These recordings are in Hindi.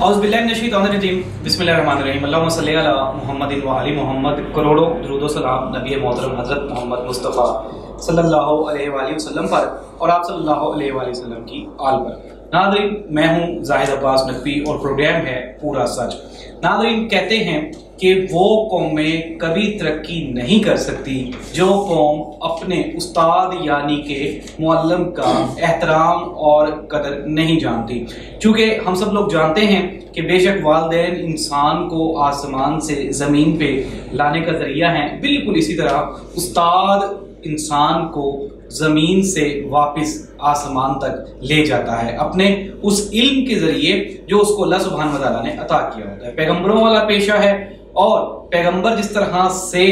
औज़ुबिल्लाहिमिनश्शैतानिर्रजीम बिस्मिल्लाहिर्रहमानिर्रहीम अल्लाहुम्मा सल्लि अला मुहम्मदिन व आलि मुहम्मद। करोड़ों दुरूद व सलाम नबी मोहतरम हज़रत मोहम्मद मुस्तफ़ा सल्लल्लाहु अलैहि वसल्लम पर और आप सल्लल्लाहु अलैहि वसल्लम की आल पर। नाज़रीन, मैं हूँ जाहिद अब्बास नकवी और प्रोग्राम है पूरा सच। नाज़रीन, कहते हैं कि वो कौमें कभी तरक्की नहीं कर सकती जो कौम अपने उस्ताद यानी के मुअल्लिम का एहतराम और कदर नहीं जानती। चूँकि हम सब लोग जानते हैं कि बेशक वालिदैन इंसान को आसमान से ज़मीन पे लाने का ज़रिया हैं, बिल्कुल इसी तरह उस्ताद इंसान को ज़मीन से वापस आसमान तक ले जाता है अपने उस इल्म के ज़रिए जो उसको अल्लाह सुब्हानहू व तआला ने अता किया होता है। पैगंबरों वाला पेशा है और पैगंबर जिस तरह से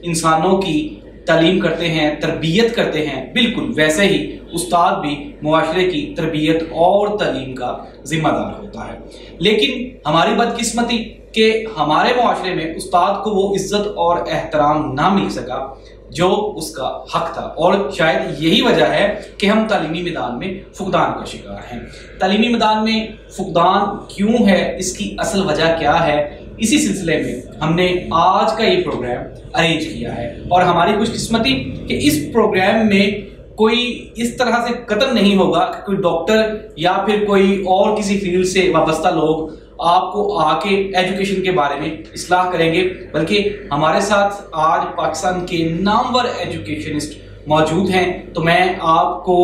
इंसानों की तालीम करते हैं, तरबियत करते हैं, बिल्कुल वैसे ही उस्ताद भी मुआशरे की तरबियत और तालीम का जिम्मेदार होता है। लेकिन हमारी बदकिस्मती कि हमारे मुआशरे में उस्ताद को वो इज्जत और एहतराम ना मिल सका जो उसका हक था, और शायद यही वजह है कि हम तालीमी मैदान में फुकदान का शिकार हैं। तालीमी मैदान में फुकदान क्यों है, इसकी असल वजह क्या है, इसी सिलसिले में हमने आज का ये प्रोग्राम अरेंज किया है। और हमारी खुशकिस्मती कि इस प्रोग्राम में कोई इस तरह से कत्ल नहीं होगा कि कोई डॉक्टर या फिर कोई और किसी फील्ड से वाबस्ता लोग आपको आके एजुकेशन के बारे में इस्लाह करेंगे, बल्कि हमारे साथ आज पाकिस्तान के नामवर एजुकेशनिस्ट मौजूद हैं। तो मैं आपको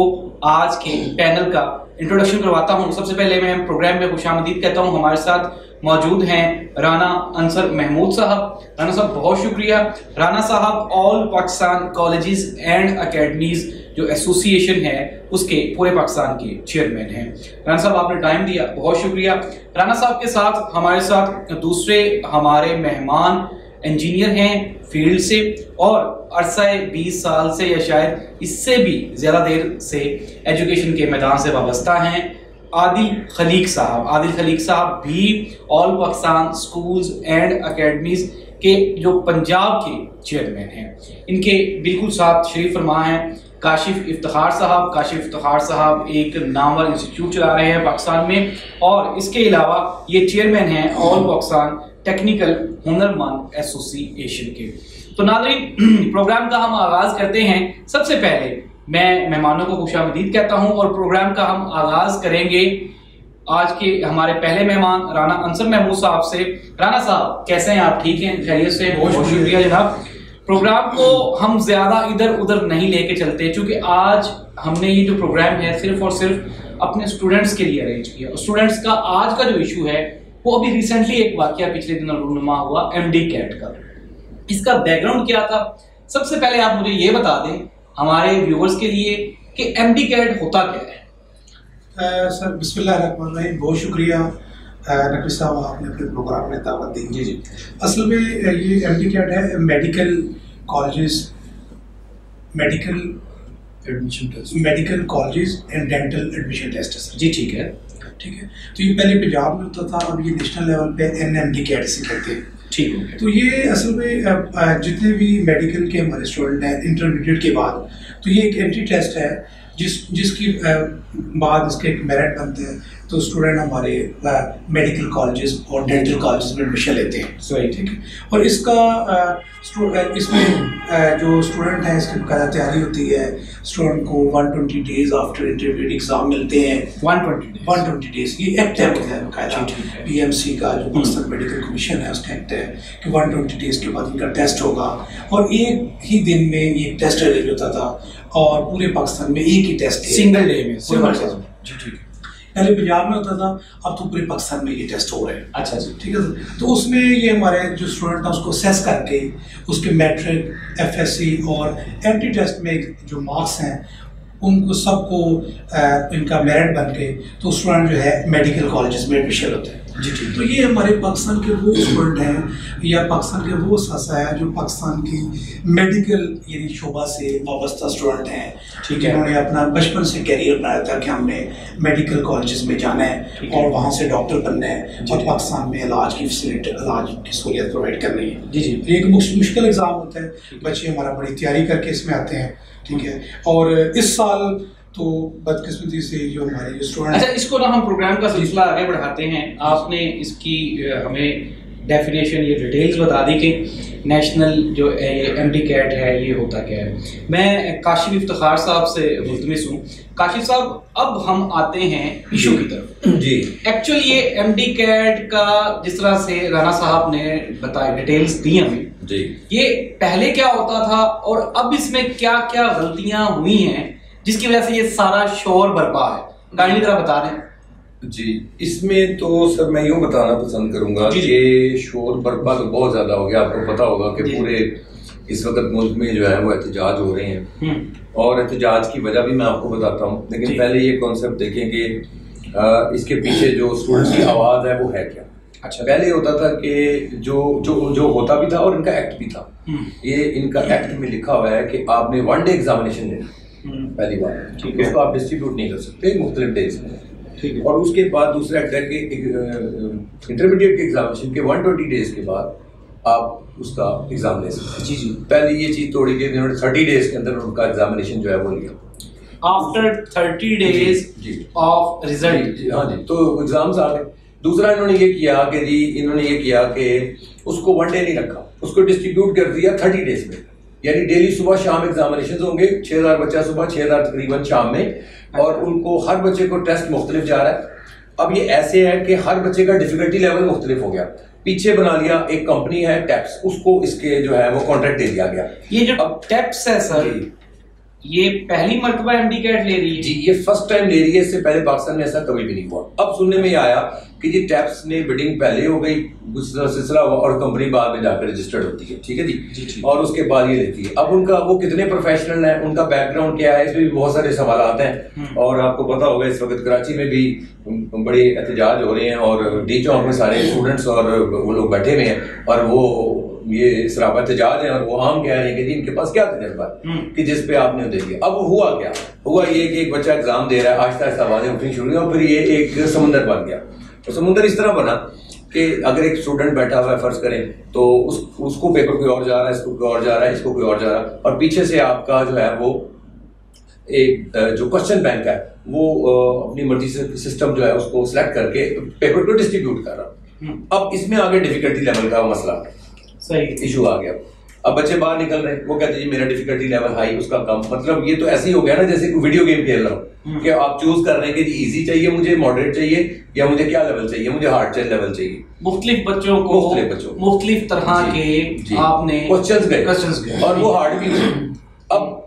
आज के पैनल का इंट्रोडक्शन करवाता हूं। सबसे पहले मैं प्रोग्राम में खुशामदीद कहता हूं। हमारे साथ मौजूद हैं राना अंसर महमूद साहब। राना साहब बहुत शुक्रिया। राना साहब all Pakistan colleges and academies जो एसोसिएशन है उसके पूरे पाकिस्तान के चेयरमैन हैं। राना साहब आपने टाइम दिया, बहुत शुक्रिया। राना साहब के साथ हमारे साथ दूसरे हमारे मेहमान इंजीनियर हैं फील्ड से और अरसा 20 साल से या शायद इससे भी ज़्यादा देर से एजुकेशन के मैदान से वाबस्ता हैं, आदिल खलीक साहब। आदिल खलीक साहब भी all Pakistan schools and academies के जो पंजाब के चेयरमैन हैं। इनके बिल्कुल साथ शरीफ फरमा हैं काशिफ इफ्तिखार साहब। काशिफ इफ्तिखार साहब एक नामवर इंस्टीट्यूट चला रहे हैं पाकिस्तान में, और इसके अलावा ये चेयरमैन हैं ऑल पाकिस्तान टेक्निकल हुनरमंद एसोसिएशन के। तो नाज़रीन, प्रोग्राम का हम आगाज करते हैं। सबसे पहले मैं मेहमानों को खुशामदीद कहता हूं और प्रोग्राम का हम आगाज करेंगे आज के हमारे पहले मेहमान राना अंसर महमूद साहब से। राना साहब कैसे हैं आप? ठीक हैं, खैरियत से? बहुत शुक्रिया जनाब। प्रोग्राम को हम ज्यादा इधर उधर नहीं लेके चलते, क्योंकि आज हमने ये जो प्रोग्राम है सिर्फ और सिर्फ अपने स्टूडेंट्स के लिए अरेंज किया। स्टूडेंट्स का आज का जो इशू है वो अभी रिसेंटली एक वाकया पिछले दिनों रूनुमा हुआ MD कैट का। इसका बैकग्राउंड क्या था, सबसे पहले आप मुझे ये बता दें हमारे व्यूअर्स के लिए कि MD कैट होता क्या है। सर बिस्मिल्लाहिर्रहमानिर्रहीम, बहुत शुक्रिया नकवी साहब, आपने अपने प्रोग्राम में दावत दी। जी जी। असल में ये MD कैट है medical colleges, medical colleges and dental admission test है। जी ठीक है, ठीक है। तो ये पहले पंजाब में होता था, अब ये नेशनल लेवल पे NMD कैट से कहते हैं। ठीक है। तो ये असल में जितने भी मेडिकल के हमारे स्टूडेंट हैं इंटरमीडिएट के बाद, तो ये एक एंट्री टेस्ट है जिसकी बाद इसके एक मेरिट बनते हैं, तो स्टूडेंट हमारे मेडिकल कॉलेजेस और डेंटल कॉलेजेस में एडमिशन लेते हैं। सही, ठीक है। और इसका इसमें जो स्टूडेंट हैं इसकी बकायदा तैयारी होती है। स्टूडेंट को 120 डेज आफ्टर इंटरमीडिएट एग्जाम मिलते हैं। 120 डेज ये एक्ट है बकायदा PMC का, जो पाकिस्तान मेडिकल कमीशन है उसका एक्ट है कि 120 डेज के बाद इनका टेस्ट होगा, और एक ही दिन में ये टेस्ट अरेंज होता था और पूरे पाकिस्तान में एक ही टेस्ट सिंगल डे में। जी ठीक है। पहले पंजाब में होता था, अब तो पूरे पाकिस्तान में ये टेस्ट हो रहे हैं। अच्छा जी, ठीक है। तो उसमें ये हमारे जो स्टूडेंट हैं उसको असेस करके उसके मैट्रिक, FSC और MT टेस्ट में जो मार्क्स हैं उनको सबको इनका मेरिट बन के तो स्टूडेंट जो है मेडिकल कॉलेजेस में एडमिशन होते हैं। जी ठीक। तो ये हमारे पाकिस्तान के वो स्टूडेंट हैं या पाकिस्तान के वो सासा है जो पाकिस्तान की मेडिकल यानी शोबा से वाबस्ता स्टूडेंट हैं। ठीक है। उन्होंने अपना बचपन से कैरियर बनाया था कि हमने मेडिकल कॉलेजेस में जाना है और वहाँ से डॉक्टर बनना है और पाकिस्तान में इलाज की फैसिलिटी, इलाज की सहूलियत प्रोवाइड करनी है। जी जी। एक मुश्किल एग्ज़ाम होता है, बच्चे हमारा बड़ी तैयारी करके इसमें आते हैं। ठीक है। और इस साल तो बदकिस्मती से जो हमारे जो स्टूडेंट। अच्छा, इसको ना हम प्रोग्राम का सिलसिला आगे बढ़ाते हैं। आपने इसकी हमें डेफिनेशन ये डिटेल्स बता दी कि नेशनल जो एमडी कैट है ये होता क्या है। मैं काशिफ इफ्तिखार साहब से मुल्तमिस हूँ। काशिफ साहब, अब हम आते हैं इशू की तरफ। जी, एक्चुअली ये एमडी कैट का जिस तरह से राना साहब ने बताया, डिटेल्स दी हमें जी, ये पहले क्या होता था और अब इसमें क्या क्या गलतियां हुई हैं जिसकी वजह से ये सारा शोर बर्पा है, काइंडली जरा बता दें। जी, इसमें तो सर मैं यूं बताना पसंद करूंगा कि शोर बर्पा तो बहुत ज्यादा हो गया। आपको पता होगा कि पूरे इस वक्त मुल्क में जो है वो एहतजाज हो रहे हैं और एहतजाज की वजह भी मैं आपको बताता हूँ। लेकिन पहले ये कॉन्सेप्ट देखें कि इसके पीछे जो स्टूडेंट्स की आवाज है वो है क्या। अच्छा, पहले होता था कि जो जो जो होता भी था और इनका एक्ट भी था। ये इनका एक्ट में लिखा हुआ है कि आपने 1 डे एग्जामिनेशन देना, पहली बार उसको आप डिस्ट्रीब्यूट नहीं कर सकते मुख्तलिफ डेज में। और उसके बाद दूसरा एक्ट है कि इंटरमीडिएट के एग्जामिनेशन के 120 डेज के बाद आप उसका एग्जाम ले सकते हैं। जी जी, पहले ये चीज तोड़ी कि इन्होंने 30 डेज के अंदर उनका एग्जामिनेशन जो है वो लिया आफ्टर 30 डेज ऑफ रिजल्ट। हाँ जी, तो एग्जाम्स आ गए। दूसरा इन्होंने ये किया कि जी इन्होंने ये किया कि उसको 1 डे नहीं रखा, उसको डिस्ट्रीब्यूट कर दिया 30 डेज में। यानी डेली सुबह शाम एग्जामिनेशन होंगे, 6000 बच्चा सुबह, 6000 तकरीबन शाम में, और उनको हर बच्चे को टेस्ट मुख्तलिफ जा रहा है। अब ये ऐसे है कि हर बच्चे का डिफिकल्टी लेवल मुख्तलिफ हो गया। पीछे बना लिया एक कंपनी है टैप्स, उसको इसके जो है वो कॉन्ट्रैक्ट दे दिया गया। ये जो अब टैप्स है सर, ये पहली मर्तबा एमडी कैट ले रही है? जी, ये फर्स्ट टाइम ले रही है। इससे पहले पाकिस्तान में ऐसा कभी भी नहीं हुआ। अब सुनने में आया कि जी टैप्स ने बिडिंग पहले हो गई, सिलसिला हुआ और कंपनी बाद में जाकर रजिस्टर्ड होती है। ठीक है जी, और उसके बाद ये लेती है। अब उनका वो कितने प्रोफेशनल है, उनका बैकग्राउंड क्या है, इसमें भी बहुत सारे सवाल हैं। और आपको पता होगा इस वक्त कराची में भी बड़े एहतजाज हो रहे हैं और डी चौक में सारे स्टूडेंट्स और वो लोग बैठे हुए हैं और वो ये सराबा एहतजाज है और वो आम कह रहे हैं कि जी इनके पास क्या तजर्बा है कि जिस पे आपने दे दिया। अब हुआ क्या हुआ, ये कि एक बच्चा एग्जाम दे रहा है, आहिस्ता आहिस्ता आवाजें उठनी शुरू हुई और फिर ये एक समुंदर बन गया। तो समुंदर इस तरह बना कि अगर एक स्टूडेंट बैठा हुआ है फर्ज करें तो उसको पेपर कोई और जा रहा है, इसको कोई और जा रहा है, इसको कोई और जा रहा है, और पीछे से आपका जो है वो एक जो क्वेश्चन बैंक है वो अपनी मर्जी से सिस्टम जो है उसको सिलेक्ट करके पेपर को डिस्ट्रीब्यूट कर रहा। अब इसमें आगे डिफिकल्टी लेवल का मसला सही इशू आ गया। अब बच्चे बाहर निकल रहे हैं, वो कहते हैं मेरा डिफिकल्टी लेवल हाई, उसका कम। मतलब ये तो ऐसे ही हो गया ना जैसे कोई वीडियो गेम खेल रहा हूँ कि आप चूज कर रहे हैं कि जी इजी चाहिए मुझे, मॉडरेट चाहिए, या मुझे क्या लेवल चाहिए, मुझे हार्ड लेवल चाहिए। मुख्तलिफ बच्चों को मुख्तलिफ तरह के आपने क्वेश्चंस गए और वो हार्ड भी हुए। अब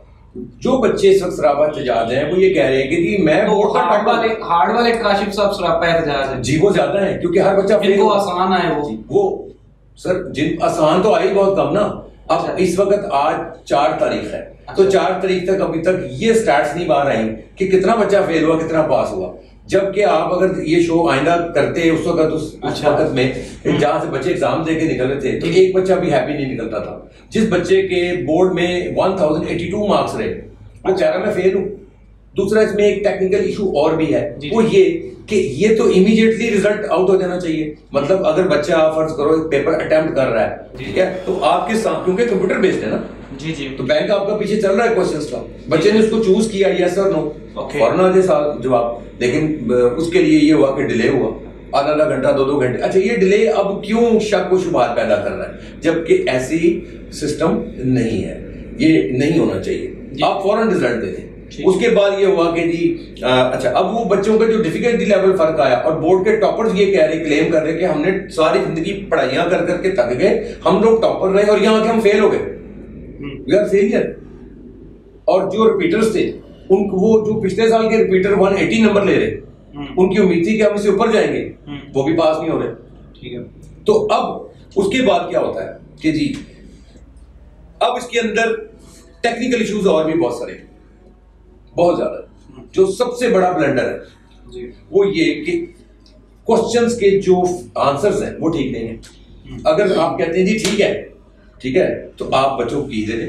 जो बच्चे इस वक्त सरापा एहतजाज हैं वो ये कह रहे हैं कि जी मैं हार्ड वाले काशिफ साहब सरापा एहतजाज है जी, वो ज्यादा है क्योंकि हर बच्चा जिनको आसान आए वो सर जिन आसान तो आई बहुत कम ना। अब इस वक्त आज 4 तारीख है, तो 4 तारीख तक अभी तक ये स्टैट्स नहीं बाहर आई कि कितना बच्चा फेल हुआ, कितना पास हुआ। जबकि आप अगर ये शो आइंदा करते उस वक्त उस वक्त में जहां से बच्चे एग्जाम दे के निकल रहे थे तो एक बच्चा भी हैप्पी नहीं निकलता था। जिस बच्चे के बोर्ड में 1082 मार्क्स रहे वो कह रहा मैं फेल हूं। दूसरा इसमें एक टेक्निकल इशू और भी है, वो ये कि ये तो इमीडिएटली रिजल्ट आउट हो जाना चाहिए। मतलब अगर बच्चा फर्ज करो पेपर अटेम्प्ट कर रहा है, ठीक है, तो आपके साथ क्योंकि कंप्यूटर बेस्ड है ना जी जी, तो बैंक आपका पीछे चल रहा है क्वेश्चंस का, बच्चे ने उसको चूज किया यस और नो, फौरन आ जाए जवाब। लेकिन उसके लिए ये हुआ कि डिले हुआ आधा घंटा 2 घंटे। अच्छा, ये डिले अब क्यों शक व शुबहात पैदा कर रहा है जबकि ऐसी सिस्टम नहीं है, ये नहीं होना चाहिए। आप फौरन रिजल्ट दे दें। उसके बाद ये हुआ कि जी अच्छा, अब वो बच्चों का जो डिफिकल्टी लेवल फर्क आया और बोर्ड के टॉपर्स ये कह रहे क्लेम कर रहे कि हमने सारी जिंदगी पढ़ाइयां कर करके थक गए, हम लोग टॉपर रहे और यहाँ के हम फेल हो गए, वी आर फेलियर। और जो रिपीटर्स थे उनको वो जो पिछले साल के रिपीटर 180 नंबर ले रहे, उनकी उम्मीद थी कि हम इससे ऊपर जाएंगे, वो भी पास नहीं हो रहे। ठीक है, तो अब उसके बाद क्या होता है कि जी अब इसके अंदर टेक्निकल इश्यूज और भी बहुत सारे, बहुत ज्यादा। जो सबसे बड़ा ब्लंडर है वो ये कि क्वेश्चंस के जो आंसर्स हैं वो ठीक नहीं है। अगर आप कहते हैं जी ठीक है, तो आप बच्चों को की दे रहे,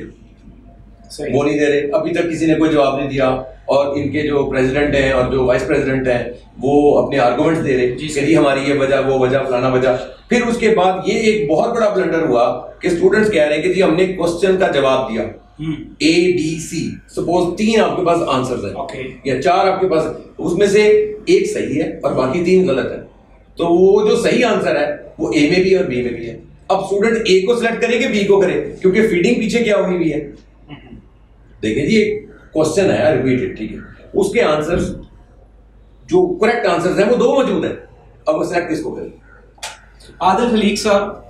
वो नहीं दे रहे। अभी तक किसी ने कोई जवाब नहीं दिया और इनके जो प्रेसिडेंट हैं और जो वाइस प्रेसिडेंट हैं वो अपने आर्गुमेंट्स दे रहे कि जी हमारी ये वजह, वो वजह, फलाना वजह। फिर उसके बाद ये एक बहुत बड़ा ब्लंडर हुआ कि स्टूडेंट्स कह रहे हैं कि जी हमने क्वेश्चन का जवाब दिया ABC, सपोज 3 आपके पास आंसर्स हैं या 4 आपके पास, उसमें से एक सही है और बाकी 3 गलत है, तो वो जो सही आंसर है वो A में भी है और B में भी है। अब स्टूडेंट A को सिलेक्ट करे कि B को करे, क्योंकि फीडिंग पीछे क्या हुई हुई है। देखिए जी, एक क्वेश्चन है रिपीटेड, ठीक है, उसके आंसर्स जो करेक्ट आंसर्स हैं वो 2 मौजूद हैं, अब वो सिलेक्ट किसको करें। आदिल खलीक साहब,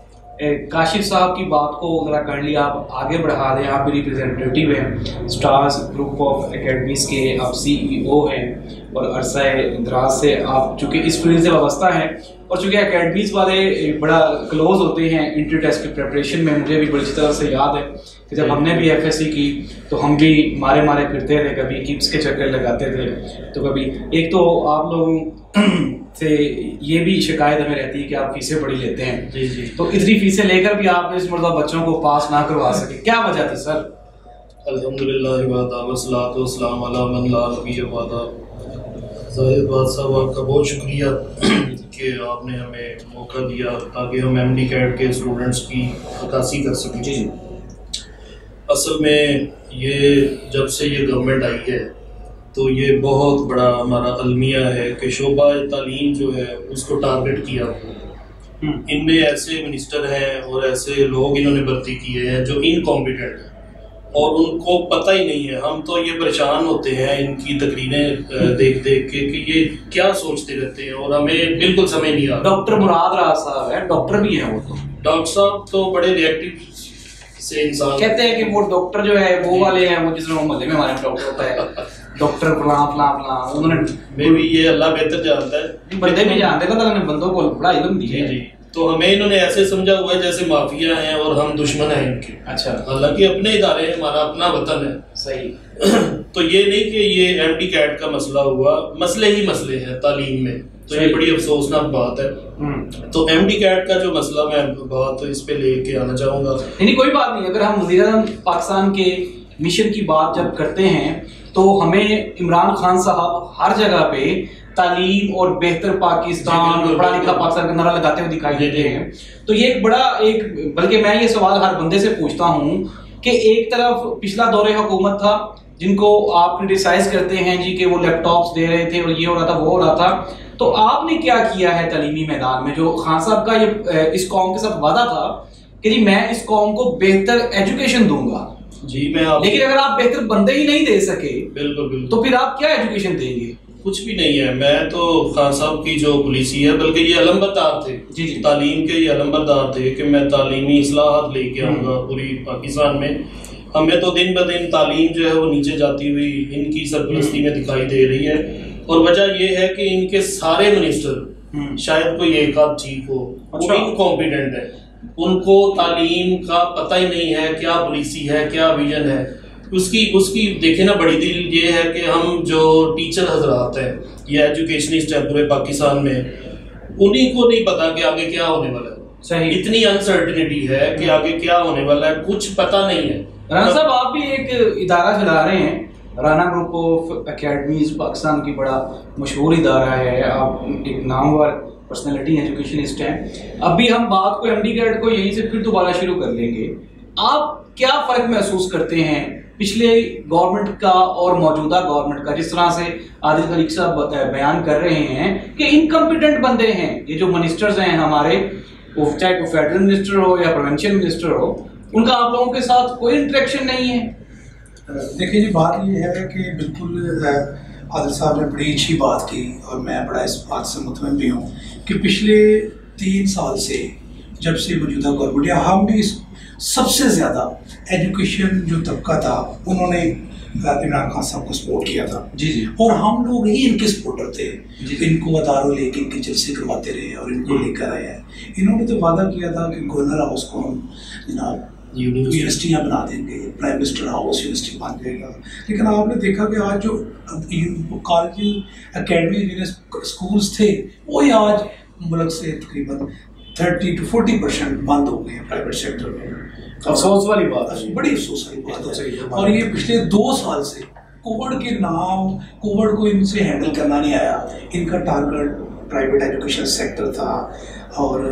काशिफ साहब की बात को जरा कर लिया, आप आगे बढ़ा दें। आप भी रिप्रेजेंटेटिव हैं स्टार्स ग्रुप ऑफ एकेडमीज के, आप CEO हैं और अरसा दराज से आप चूँकि इस फील्ड से वाबस्ता हैं और चूँकि एकेडमीज वाले बड़ा क्लोज होते हैं इंटर टेस्ट की प्रिपरेशन में। मुझे भी बड़ी अच्छी तरह से याद है कि जब हमने भी FSC की तो हम भी मारे फिरते थे, कभी किप्स के चक्कर लगाते थे, तो कभी एक तो आप लोगों से ये भी शिकायत हमें रहती है कि आप फीसें बड़ी लेते हैं। जी जी। तो इतनी फीसें लेकर भी आपने इस मरतबा बच्चों को पास ना करवा सके, क्या वजह थी सर? अल्हम्दुलिल्लाह वस्सलातु वस्सलामु अला मन ला नबी बअदा। ज़ाहिर बात साहब, आपका बहुत शुक्रिया कि आपने हमें मौका दिया ताकि हम MD कैट के स्टूडेंट्स की अक्कासी कर सकें। जी। असल में ये जब से ये गवर्नमेंट आई है तो ये बहुत बड़ा हमारा अलमिया है कि शोबा तालीम जो है उसको टारगेट किया। इनमें ऐसे मिनिस्टर हैं और ऐसे लोग इन्होंने भर्ती किए हैं जो इनकॉम्पिटेंट हैं और उनको पता ही नहीं है। हम तो ये परेशान होते हैं इनकी तकरीरें देख देख के कि ये क्या सोचते रहते हैं और हमें बिल्कुल समझ नहीं आ रहा। डॉक्टर मुराद राज साहब है, डॉक्टर भी हैं वो, तो डॉक्टर साहब तो बड़े रिएक्टिव से इंसान कहते हैं कि वो डॉक्टर जो है वो वाले हैं, वो जिस मोहल्ले में हमारे डॉक्टर होता है डॉक्टर फलां उन्होंने मे भी ये अल्लाह बेहतर जानता है, बंदे भी जानते हैं, ने बंदों को बड़ा इल्म दिया है। जी। तो हमें इन्होंने ऐसे समझा हुआ है जैसे माफिया हैं और हम दुश्मन हैं इनके। अच्छा। हालांकि अपने इदारे हैं, हमारा अपना वतन है। सही। तो ये नहीं कि ये MD कैट का मसला हुआ, मसले ही मसले हैं तालीम में, तो ये बड़ी अफसोसनाक बात है। तो MD कैट का जो मसला मैं बात इस पे लेके आना चाहूंगा। नहीं, कोई बात नहीं। अगर हम वज़ीर-ए-आज़म पाकिस्तान के मिशन की बात जब करते हैं तो हमें इमरान खान साहब हर जगह पे तालीम और बेहतर पाकिस्तान, पढ़ा लिखा पाकिस्तान का नारा लगाते हुए दिखाई देते हैं। तो ये एक बड़ा बल्कि मैं ये सवाल हर बंदे से पूछता हूँ कि एक तरफ पिछला दौरे हुकूमत था जिनको आप क्रिटिसाइज करते हैं जी कि वो लैपटॉप्स दे रहे थे और ये हो रहा था वो हो रहा था, तो आपने क्या किया है तालीमी मैदान में? जो खान साहब का ये इस कौम के साथ वादा था कि जी मैं इस कौम को बेहतर एजुकेशन दूंगा जी, मैं लेकिन अगर आप बेहतर बंदे ही नहीं दे सके बिल्कुल तो फिर आप क्या एजुकेशन देंगे? कुछ भी नहीं है। मैं तो खान साहब की जो पॉलिसी है, बल्कि ये अलंबरदार थे जी। तालीम के, ये अलंबरदार थे कि मैं तालीमी इस्लाहात लेके आऊंगा पूरी पाकिस्तान में। हमें तो दिन ब दिन तालीम जो है वो नीचे जाती हुई इनकी सरपरस्ती में दिखाई दे रही है और वजह ये है कि इनके सारे मिनिस्टर, शायद कोई एक आध ठीक हो, वो इनकॉम्पिटेंट है। उनको तालीम का पता ही नहीं है, क्या पॉलिसी है, क्या विजन है उसकी देखे ना। बड़ी दिल ये है कि हम जो टीचर हजरात हैं या एजुकेशनिस्ट हैं पूरे पाकिस्तान में, उन्हीं को नहीं पता कि आगे क्या होने वाला है। सही। इतनी अनसर्टिनिटी है कि आगे क्या होने वाला है, कुछ पता नहीं है। राना साहब, आप भी एक इदारा चला रहे हैं, Rana group of academies, Pakistan की बड़ा मशहूर इदारा है, आप एक नामवर पर्सनैलिटी एजुकेशनिस्ट हैं। अभी हम बात को MD कैट को यहीं से फिर दोबारा शुरू कर लेंगे। आप क्या फ़र्क महसूस करते हैं पिछले गवर्नमेंट का और मौजूदा गवर्नमेंट का? जिस तरह से आदिल खलीक साहब बयान कर रहे हैं कि इनकम्पिटेंट बंदे हैं ये जो मिनिस्टर्स हैं हमारे, चाहे वो फेडरल मिनिस्टर हो या प्रोविंशियल मिनिस्टर हो, उनका आप लोगों के साथ कोई इंटरेक्शन नहीं है। देखिए जी, बात ये है कि बिल्कुल आदिल साहब ने बड़ी अच्छी बात की और मैं बड़ा इस बात से मुतमईन भी हूँ कि पिछले 3 साल से जब से मौजूदा गवर्नमेंट या हमने इस सबसे ज़्यादा एजुकेशन जो तबका था उन्होंने इमरान खान साहब को सपोर्ट किया था। जी जी। और हम लोग ही इनके सपोर्टर थे। इनको अदारों लेके इनके जलसे करवाते रहे और इनको लेकर आए हैं। इन्होंने तो वादा किया था कि गवर्नर हाउस को हम जनाब यूनिवर्सिटियाँ बना देंगे, प्राइम मिनिस्टर हाउस यूनिवर्सिटी बन जाएगा। लेकिन आपने देखा कि आज जो कॉलेज अकेडमी स्कूल्स थे वो ही आज मुल्क से तकरीबन 30 to 40% बंद हो गए हैं प्राइवेट सेक्टर में। अफसोस वाली बात है, बड़ी अफसोस वाली बात है। और ये पिछले 2 साल से कोविड के नाम, कोविड को इनसे हैंडल करना नहीं आया। इनका टारगेट प्राइवेट एजुकेशन सेक्टर था और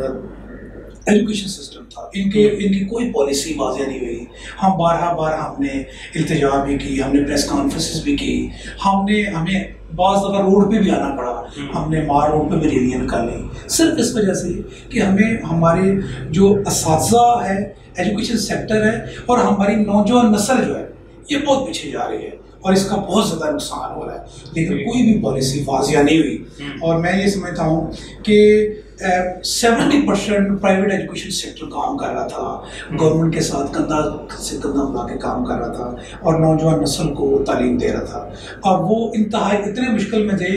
एजुकेशन सिस्टम था, इनकी कोई पॉलिसी वाज़ेह नहीं हुई। हम बार हमने इल्तिजा भी की, हमने प्रेस कॉन्फ्रेंसेस भी की, हमें बाज़ दफ़ा रोड पे भी आना पड़ा, हमने मार रोड पे भी रैलियाँ निकाली, सिर्फ इस वजह से कि हमारे जो असातिज़ा है, एजुकेशन सेक्टर है और हमारी नौजवान नस्ल जो है ये बहुत पीछे जा रही है और इसका बहुत ज़्यादा नुकसान हो रहा है, लेकिन कोई भी पॉलिसी वाज़ेह नहीं हुई। और मैं ये समझता हूँ कि 70% प्राइवेट एजुकेशन सेक्टर काम कर रहा था, गवर्नमेंट के साथ कंधा से कंधा मिला के काम कर रहा था और नौजवान नस्ल को तालीम दे रहा था। और वो इंतहाई इतने मुश्किल में थे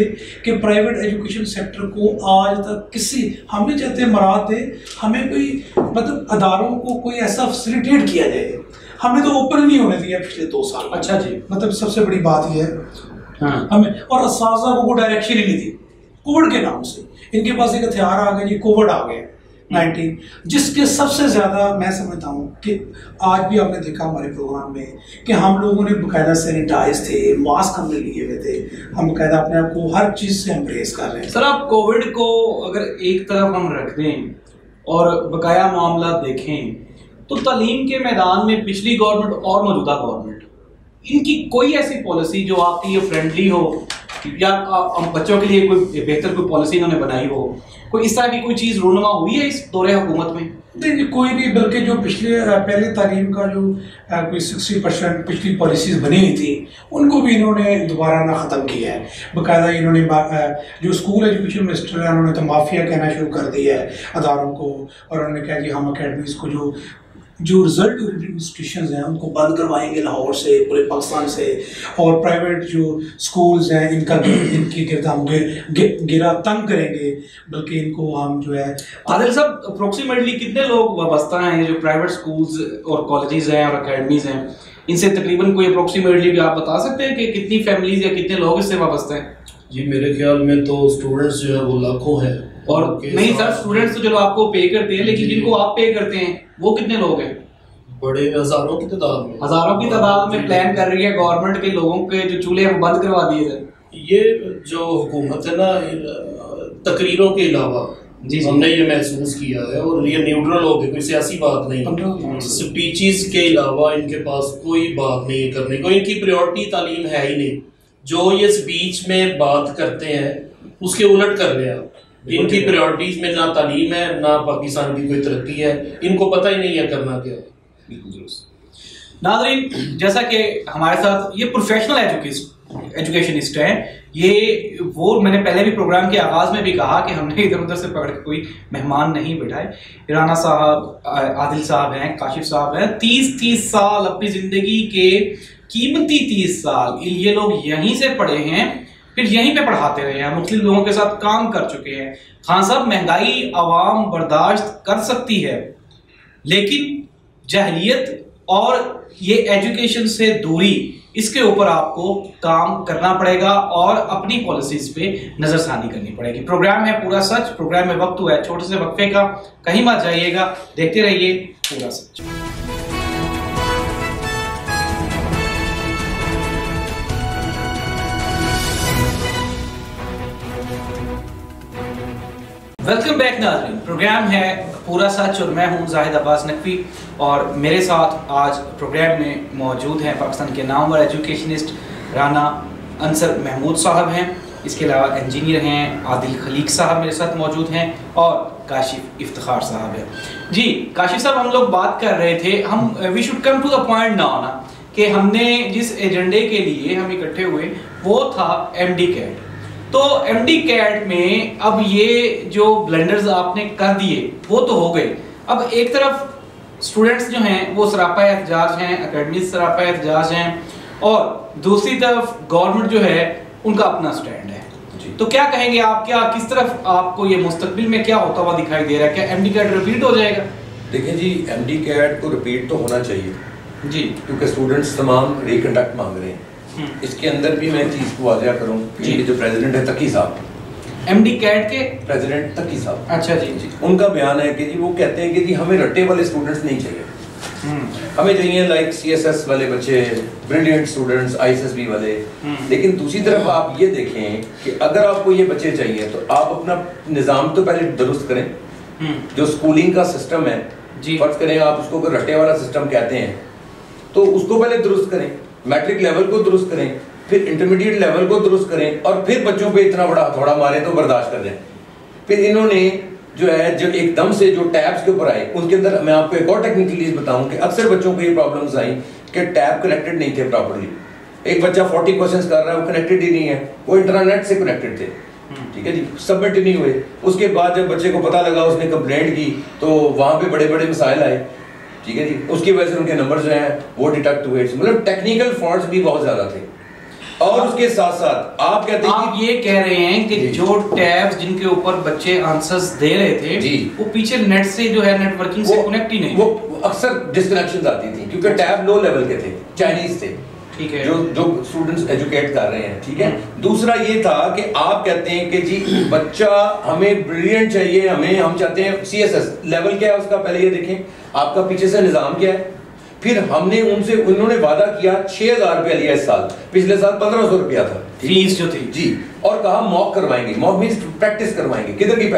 कि प्राइवेट एजुकेशन सेक्टर को आज तक हम नहीं चाहते मराद दे, हमें कोई मतलब अदारों को कोई ऐसा फैसिलिटेट किया जाए, हमें तो ओपन नहीं होने दिया पिछले 2 साल। अच्छा जी, मतलब सबसे बड़ी बात यह है हमें, और असातिज़ा को डायरेक्शन ही नहीं थी कोविड के नाम से। इनके पास एक हथियार आ गया जी, कोविड आ गया 19, जिसके सबसे ज़्यादा मैं समझता हूँ कि आज भी आपने देखा हमारे प्रोग्राम में कि हम लोगों ने बाकायदा सैनिटाइज थे, मास्क हमने लिए हुए थे, हम बाकायदा अपने आप को हर चीज़ से एम्ब्रेस कर रहे हैं। सर, आप कोविड को अगर एक तरफ हम रख दें और बकाया मामला देखें तो तालीम के मैदान में पिछली गवर्नमेंट और मौजूदा गवर्नमेंट, इनकी कोई ऐसी पॉलिसी जो आपके लिए फ्रेंडली हो या बच्चों के लिए कोई बेहतर कोई पॉलिसी इन्होंने बनाई हो, कोई इस तरह की कोई चीज़ रूनुमा हुई है इस दौरे हुकूमत में? नहीं, कोई नहीं, बल्कि जो पहले तालीम का जो कोई 60% पिछली पॉलिसीज़ बनी हुई थी उनको भी इन्होंने दोबारा ना ख़त्म किया है। बाकायदा इन्होंने जो स्कूल एजुकेशन मिनिस्टर है उन्होंने तो माफिया कहना शुरू कर दिया है अदारों को, और उन्होंने कहा कि हम अकेडमीज़ को जो रिजल्ट ओरिएंटेड इंस्टीट्यूशंस हैं उनको बंद करवाएंगे लाहौर से, पूरे पाकिस्तान से, और प्राइवेट जो स्कूल्स हैं इनकी गिरद हम गिरा तंग करेंगे, बल्कि इनको हम जो है। आदिल साहब, अप्रोक्सीमेटली कितने लोग वाबस्ता हैं जो प्राइवेट स्कूल्स और कॉलेजेस हैं और अकेडमीज हैं, इनसे तकरीबन कोई अप्रोक्सीमेटली भी आप बता सकते हैं कि कितनी फैमिलीज या कितने लोग इससे वाबस्ता हैं? जी, मेरे ख्याल में तो स्टूडेंट्स जो है वो लाखों हैं। और नहीं सर, स्टूडेंट्स तो चलो आपको पे करते हैं, लेकिन जिनको आप पे करते हैं वो कितने लोग हैं? बड़े हजारों की तादाद में, हजारों की तादाद में प्लान कर रही है गवर्नमेंट के लोगों के जो चूल्हे हैं वो बंद करवा दिए थे। ये जो हुकूमत है ना, तकरीरों के अलावा हमने ये महसूस किया है, और ये न्यूट्रल हो गए, कोई सियासी बात नहीं, स्पीचेस के अलावा इनके पास कोई बात नहीं है करने को। इनकी प्रायोरिटी तालीम है ही नहीं, जो ये स्पीच में बात करते हैं उसके उलट कर रहे हैं। इनकी प्रायोरिटीज में ना तालीम है ना पाकिस्तान की कोई तरक्की है, इनको पता ही नहीं है करना क्या है। बिल्कुल दुरुस्त। नाज़रीन, जैसा कि हमारे साथ ये प्रोफेशनल एजुकेशनिस्ट हैं, ये वो मैंने पहले भी प्रोग्राम के आगाज में भी कहा कि हमने इधर उधर से पकड़ के कोई मेहमान नहीं बिठाए। राना साहब, आदिल साहब हैं, काशिफ साहब हैं, 30 साल अपनी जिंदगी के कीमती 30 साल ये लोग यहीं से पढ़े हैं, फिर यहीं पे पढ़ाते रहे हैं, मुख्तलिफ लोगों के साथ काम कर चुके हैं। खान साहब, महंगाई आवाम बर्दाश्त कर सकती है, लेकिन जहलियत और ये एजुकेशन से दूरी, इसके ऊपर आपको काम करना पड़ेगा और अपनी पॉलिसीज पे नजरसानी करनी पड़ेगी। प्रोग्राम है पूरा सच, प्रोग्राम में वक्त हुआ है छोटे से वक्फे का, कहीं मत जाइएगा, देखते रहिए पूरा सच। वेलकम बैक नाज़रीन, प्रोग्राम है पूरा सच और मैं हूं जाहिद अब्बास नकवी, और मेरे साथ आज प्रोग्राम में मौजूद हैं पाकिस्तान के नामवर एजुकेशनिस्ट राना अंसर महमूद साहब हैं, इसके अलावा इंजीनियर हैं आदिल खलीक साहब मेरे साथ मौजूद हैं, और काशिफ इफ्तिखार साहब हैं। जी काशिफ साहब, हम लोग बात कर रहे थे, हम we should come to the point now ना, कि हमने जिस एजेंडे के लिए हम इकट्ठे हुए वो था MD कैट। तो MD कैट में अब ये जो ब्लेंडर्स आपने कर दिए वो तो हो गए, अब एक तरफ स्टूडेंट्स जो हैं वो सरापा एहतजाज हैं, अकेडमी सरापा एहतजाज हैं, और दूसरी तरफ गवर्नमेंट जो है उनका अपना स्टैंड है। तो क्या कहेंगे आप, क्या किस तरफ आपको ये मुस्तकबिल में क्या होता हुआ दिखाई दे रहा है? क्या MD कैट रिपीट हो जाएगा? देखिए जी, MD कैट को रिपीट तो होना चाहिए जी, क्योंकि स्टूडेंट्स तमाम रिकंडक्ट मांग रहे हैं। इसके अंदर भी मैं चीज़ को वाज़ेह करूं कि जो प्रेसिडेंट है तकी साहब, MD कैट के प्रेसिडेंट तकी साहब, अच्छा जी, उनका बयान है कि जी वो कहते हैं कि जी हमें रट्टे वाले स्टूडेंट्स नहीं चाहिए, हमें चाहिए लाइक CSS वाले बच्चे, ब्रिलियंट स्टूडेंट्स, ISSB वाले। लेकिन दूसरी तरफ आप ये देखें कि अगर आपको ये बच्चे चाहिए तो आप अपना निज़ाम तो पहले दुरुस्त करें, जो स्कूलिंग का सिस्टम है, फर्ज करें आप उसको कोई रट्टे वाला सिस्टम कहते हैं, तो उसको पहले दुरुस्त करें, मैट्रिक लेवल को दुरुस्त करें, फिर इंटरमीडिएट लेवल को दुरुस्त करें, और फिर बच्चों पे इतना बड़ा हथौड़ा मारे तो बर्दाश्त कर जाए। फिर इन्होंने जो है जो एकदम से जो टैब्स के ऊपर आए, उनके अंदर मैं आपको एक और टेक्निकल चीज बताऊं कि अक्सर बच्चों को ये प्रॉब्लम्स आई कि टैब कनेक्टेड नहीं थे प्रॉपर्ली। एक बच्चा 40 क्वेश्चंस कर रहा है, वो कनेक्टेड ही नहीं है, वो इंटरनेट से कनेक्टेड थे, ठीक है जी, सबमिट नहीं हुए। उसके बाद जब बच्चे को पता लगा, उसने कंप्लेंट की, तो वहां पे बड़े बड़े मसाइल आए, ठीक है जी, उसकी वजह से उनके नंबर जो हैं वो डिटेक्ट हुए। मतलब टेक्निकल फॉल्ट्स भी बहुत ज्यादा थे। और उसके साथ साथ आप कहते हैं, आप ये कह रहे हैं कि जो टैब्स जिनके ऊपर बच्चे आंसर्स दे रहे थे जी, वो पीछे नेट से जो है नेटवर्किंग से कनेक्ट ही नहीं, वो अक्सर डिस्कनेक्शन आती थी क्योंकि टैब लो लेवल के थे, चाइनीज थे, ठीक है, जो स्टूडेंट्स एजुकेट कर रहे हैं, ठीक है। दूसरा ये था कि आप कहते हैं कि जी बच्चा हमें ब्रिलियंट चाहिए, हम चाहते हैं CSS लेवल क्या है उसका, पहले ये देखें आपका पीछे से निजाम क्या है। फिर हमने उन्होंने वादा किया 6,000 रुपया लिया इस साल, पिछले साल 1,500 रुपया था फीस जो थी जी, और कहा मॉक करवाएंगे, मॉक मींस प्रैक्टिस करवाएंगे। किधर की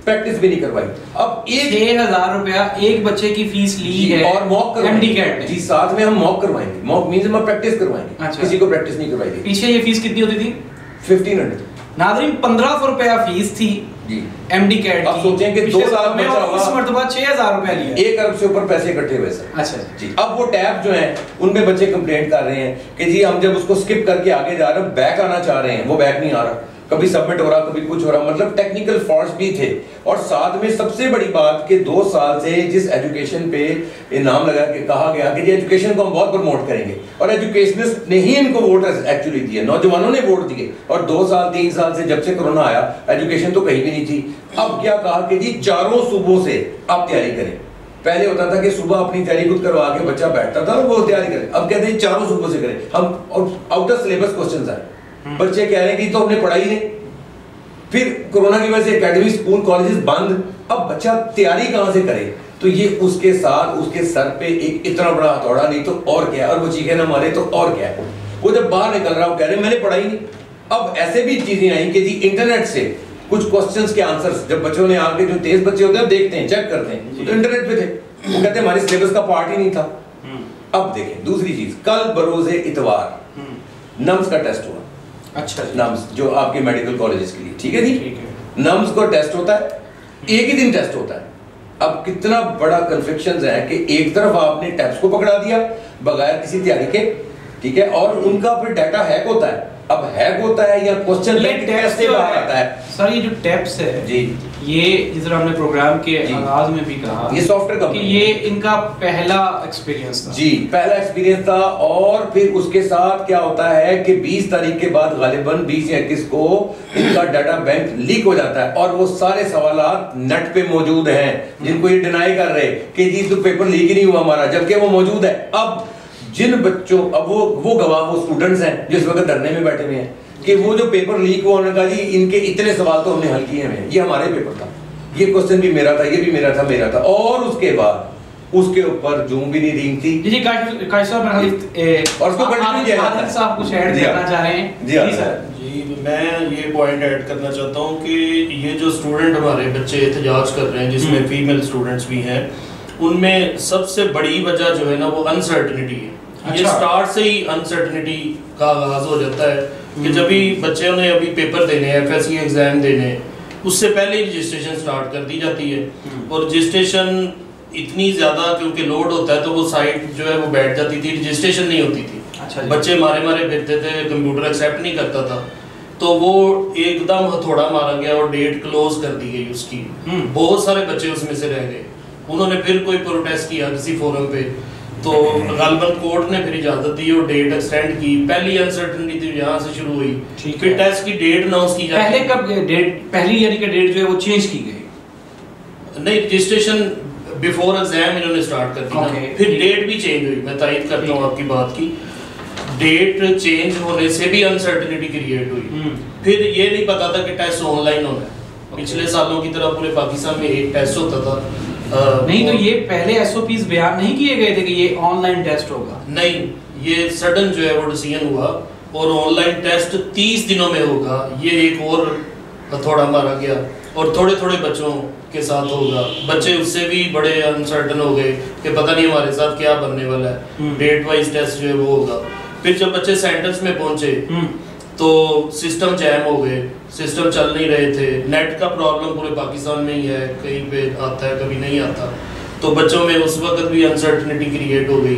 प्रैक्टिस भी नहीं करवाई। अब 6,000 रुपया एक बच्चे की फीस ली है और मॉक करवाएंगे जी, साथ में हम मॉक करवाएंगे, मॉक मींस हम प्रैक्टिस करवाएंगे। अच्छा। किसी को प्रैक्टिस नहीं करवाई थी। पीछे ये फीस कितनी होती थी? 1500 नाज़रीन, 1,500 रुपया फीस थी जी MD कैट अब सोचें कि 2 साल में इस मर्तबा 6,000 रुपया लिया, 1 अरब से ऊपर पैसे इकट्ठे हुए सर। अच्छा जी। अब वो टैब जो है उनमें बच्चे कंप्लेंट कर रहे हैं कि जी हम जब उसको स्किप करके आगे जा रहे हैं, बैक आना चाह रहे हैं, वो बैक नहीं आ रहा, कभी सबमिट हो रहा, कभी कुछ हो रहा, मतलब टेक्निकल फॉल्ट्स भी थे। और साथ में सबसे बड़ी बात कि 2 साल से जिस एजुकेशन पे ये नाम लगा के कहा गया कि ये एजुकेशन को हम बहुत प्रमोट करेंगे, और एजुकेशनिस्ट ने ही इनको वोट एक्चुअली दिए, नौजवानों ने वोट दिए। और 2 साल 3 साल से जब से कोरोना आया, एजुकेशन तो कहीं भी नहीं थी। अब क्या कहा कि जी 4 सूबों से आप तैयारी करें। पहले होता था कि सुबह अपनी तैयारी खुद करवा के बच्चा बैठता था और वो तैयारी करे, अब कहते हैं 4 सूबों से करें हम, और आउट ऑफ सिलेबस क्वेश्चन आए। बच्चे कह रहे हैं कि तो हमने पढ़ाई नहीं, फिर कोरोना की वजह से एकेडमी स्कूल कॉलेजेस बंद, अब बच्चा तैयारी कहां से करे। तो ये उसके साथ उसके सर पे एक इतना बड़ा हथौड़ा, नहीं तो और क्या, और वो चीखे ना मारे तो और क्या। वो जब बाहर निकल रहा, वो कह रहे मैंने पढ़ाई नहीं। अब ऐसे भी चीजें आई कि जी इंटरनेट से कुछ क्वेश्चंस के आंसर्स, जब बच्चों ने आके, जो तेज बच्चे होते हैं देखते हैं, चेक करते हैं, तो इंटरनेट पे थे, वो कहते हैं हमारे सिलेबस का पार्ट ही नहीं था। अब देखें दूसरी चीज, कल बरोजे इतवार नम्स का टेस्ट हुआ। अच्छा, नम्स जो आपके मेडिकल कॉलेजेस के लिए, ठीक है जी, नम्स को टेस्ट होता है, एक ही दिन टेस्ट होता है। अब कितना बड़ा कन्फ्लिक्शंस है कि एक तरफ आपने टेस्ट को पकड़ा दिया बगैर किसी तैयारी के, ठीक है, और उनका फिर डाटा हैक होता है। अब हैक होता है या क्वेश्चन बैंक कैसे बाहर आता है? सर ये जो टैब्स है जी, ये जिस तरह हमने प्रोग्राम के आगाज में भी कहा, ये सॉफ्टवेयर कंपनी, ये इनका पहला एक्सपीरियंस था जी, पहला एक्सपीरियंस था। और फिर उसके साथ क्या होता है कि 20 तारीख के बाद गालिबन 20 या 21 को इनका डाटा बैंक लीक हो जाता है, और वो सारे सवालात नेट पे मौजूद हैं, जिनको ये डिनाई कर रहे कि जी तो पेपर लीक ही नहीं हुआ हमारा, जबकि वो मौजूद है। अब जिन बच्चों, अब वो गवाह, वो स्टूडेंट्स हैं जिस वक्त धरने में बैठे हुए हैं कि वो जो पेपर लीक हुआ, उन्होंने कहा जी इनके इतने सवाल तो हमने हल किए हैं, ये हमारे पेपर था, ये क्वेश्चन भी मेरा था, ये भी मेरा था। और उसके बाद उसके ऊपर जूम भी नहीं रिंग थी जी। काश साहब, और उसको कंटिन्यू किया जाता है। साहब कुछ ऐड करना चाह रहे हैं? जी सर। जी, मैं ये पॉइंट ऐड करना चाहता हूँ कि ये जो स्टूडेंट हमारे बच्चे एहतजाज कर रहे हैं, जिसमें फीमेल स्टूडेंट्स भी हैं, उनमें सबसे बड़ी वजह जो है ना वो अनसर्टिनिटी है। ये स्टार्ट से ही अनसर्टिनिटी का आगाज हो जाता है कि जब भी बच्चों ने अभी पेपर देने हैं, FSC एग्जाम देने हैं, उससे पहले ही रजिस्ट्रेशन स्टार्ट कर दी जाती है। और रजिस्ट्रेशन इतनी ज्यादा क्योंकि लोड होता है तो वो साइट जो है वो बैठ जाती थी, रजिस्ट्रेशन नहीं होती थी। अच्छा, बच्चे मारे फिरते थे, कंप्यूटर एक्सेप्ट नहीं करता था, तो वो एकदम हथौड़ा मारा गया और डेट क्लोज कर दी गई उसकी। बहुत सारे बच्चे उसमें से रह गए। उन्होंने फिर कोई प्रोटेस्ट किया किसी फोरम पे, तो गालिबन कोर्ट ने फिर इजाजत दी और डेट एक्सटेंड की। पहली अनसर्टेनिटी थी यहाँ से शुरू हुई, फिर टेस्ट की डेट अनाउंस की जाती। पहले कब डेट, पहली यानी कि डेट जो है वो चेंज की गई? नहीं, रजिस्ट्रेशन बिफोर एग्जाम इन्होंने स्टार्ट कर दी, फिर डेट भी चेंज हुई। मैं तायद करता हूँ आपकी बात की, डेट चेंज होने से भी अनसर्टेनिटी क्रिएट हुई। फिर ये नहीं पता था कि टेस्ट ऑनलाइन होना है। पिछले सालों की तरह पूरे पाकिस्तान में एक टेस्ट होता था। नहीं, तो ये पहले SOPs बयान नहीं किए गए थे कि ये ऑनलाइन टेस्ट होगा? नहीं, ये सडन जो है वो डिसीजन हुआ और ऑनलाइन टेस्ट 30 दिनों में होगा, ये एक और हथौड़ा मारा गया। और थोड़े थोड़े बच्चों के साथ होगा, बच्चे उससे भी बड़े अनसर्टन हो गए कि पता नहीं हमारे साथ क्या बनने वाला है। डेट वाइज टेस्ट जो है वो होगा। फिर जब बच्चे सेंटर्स में पहुंचे तो सिस्टम जैम हो गए, सिस्टम चल नहीं रहे थे। नेट का प्रॉब्लम पूरे पाकिस्तान में ही है, कहीं पे आता है कभी नहीं आता। तो बच्चों में उस वक्त भी अनसर्टनिटी क्रिएट हो गई,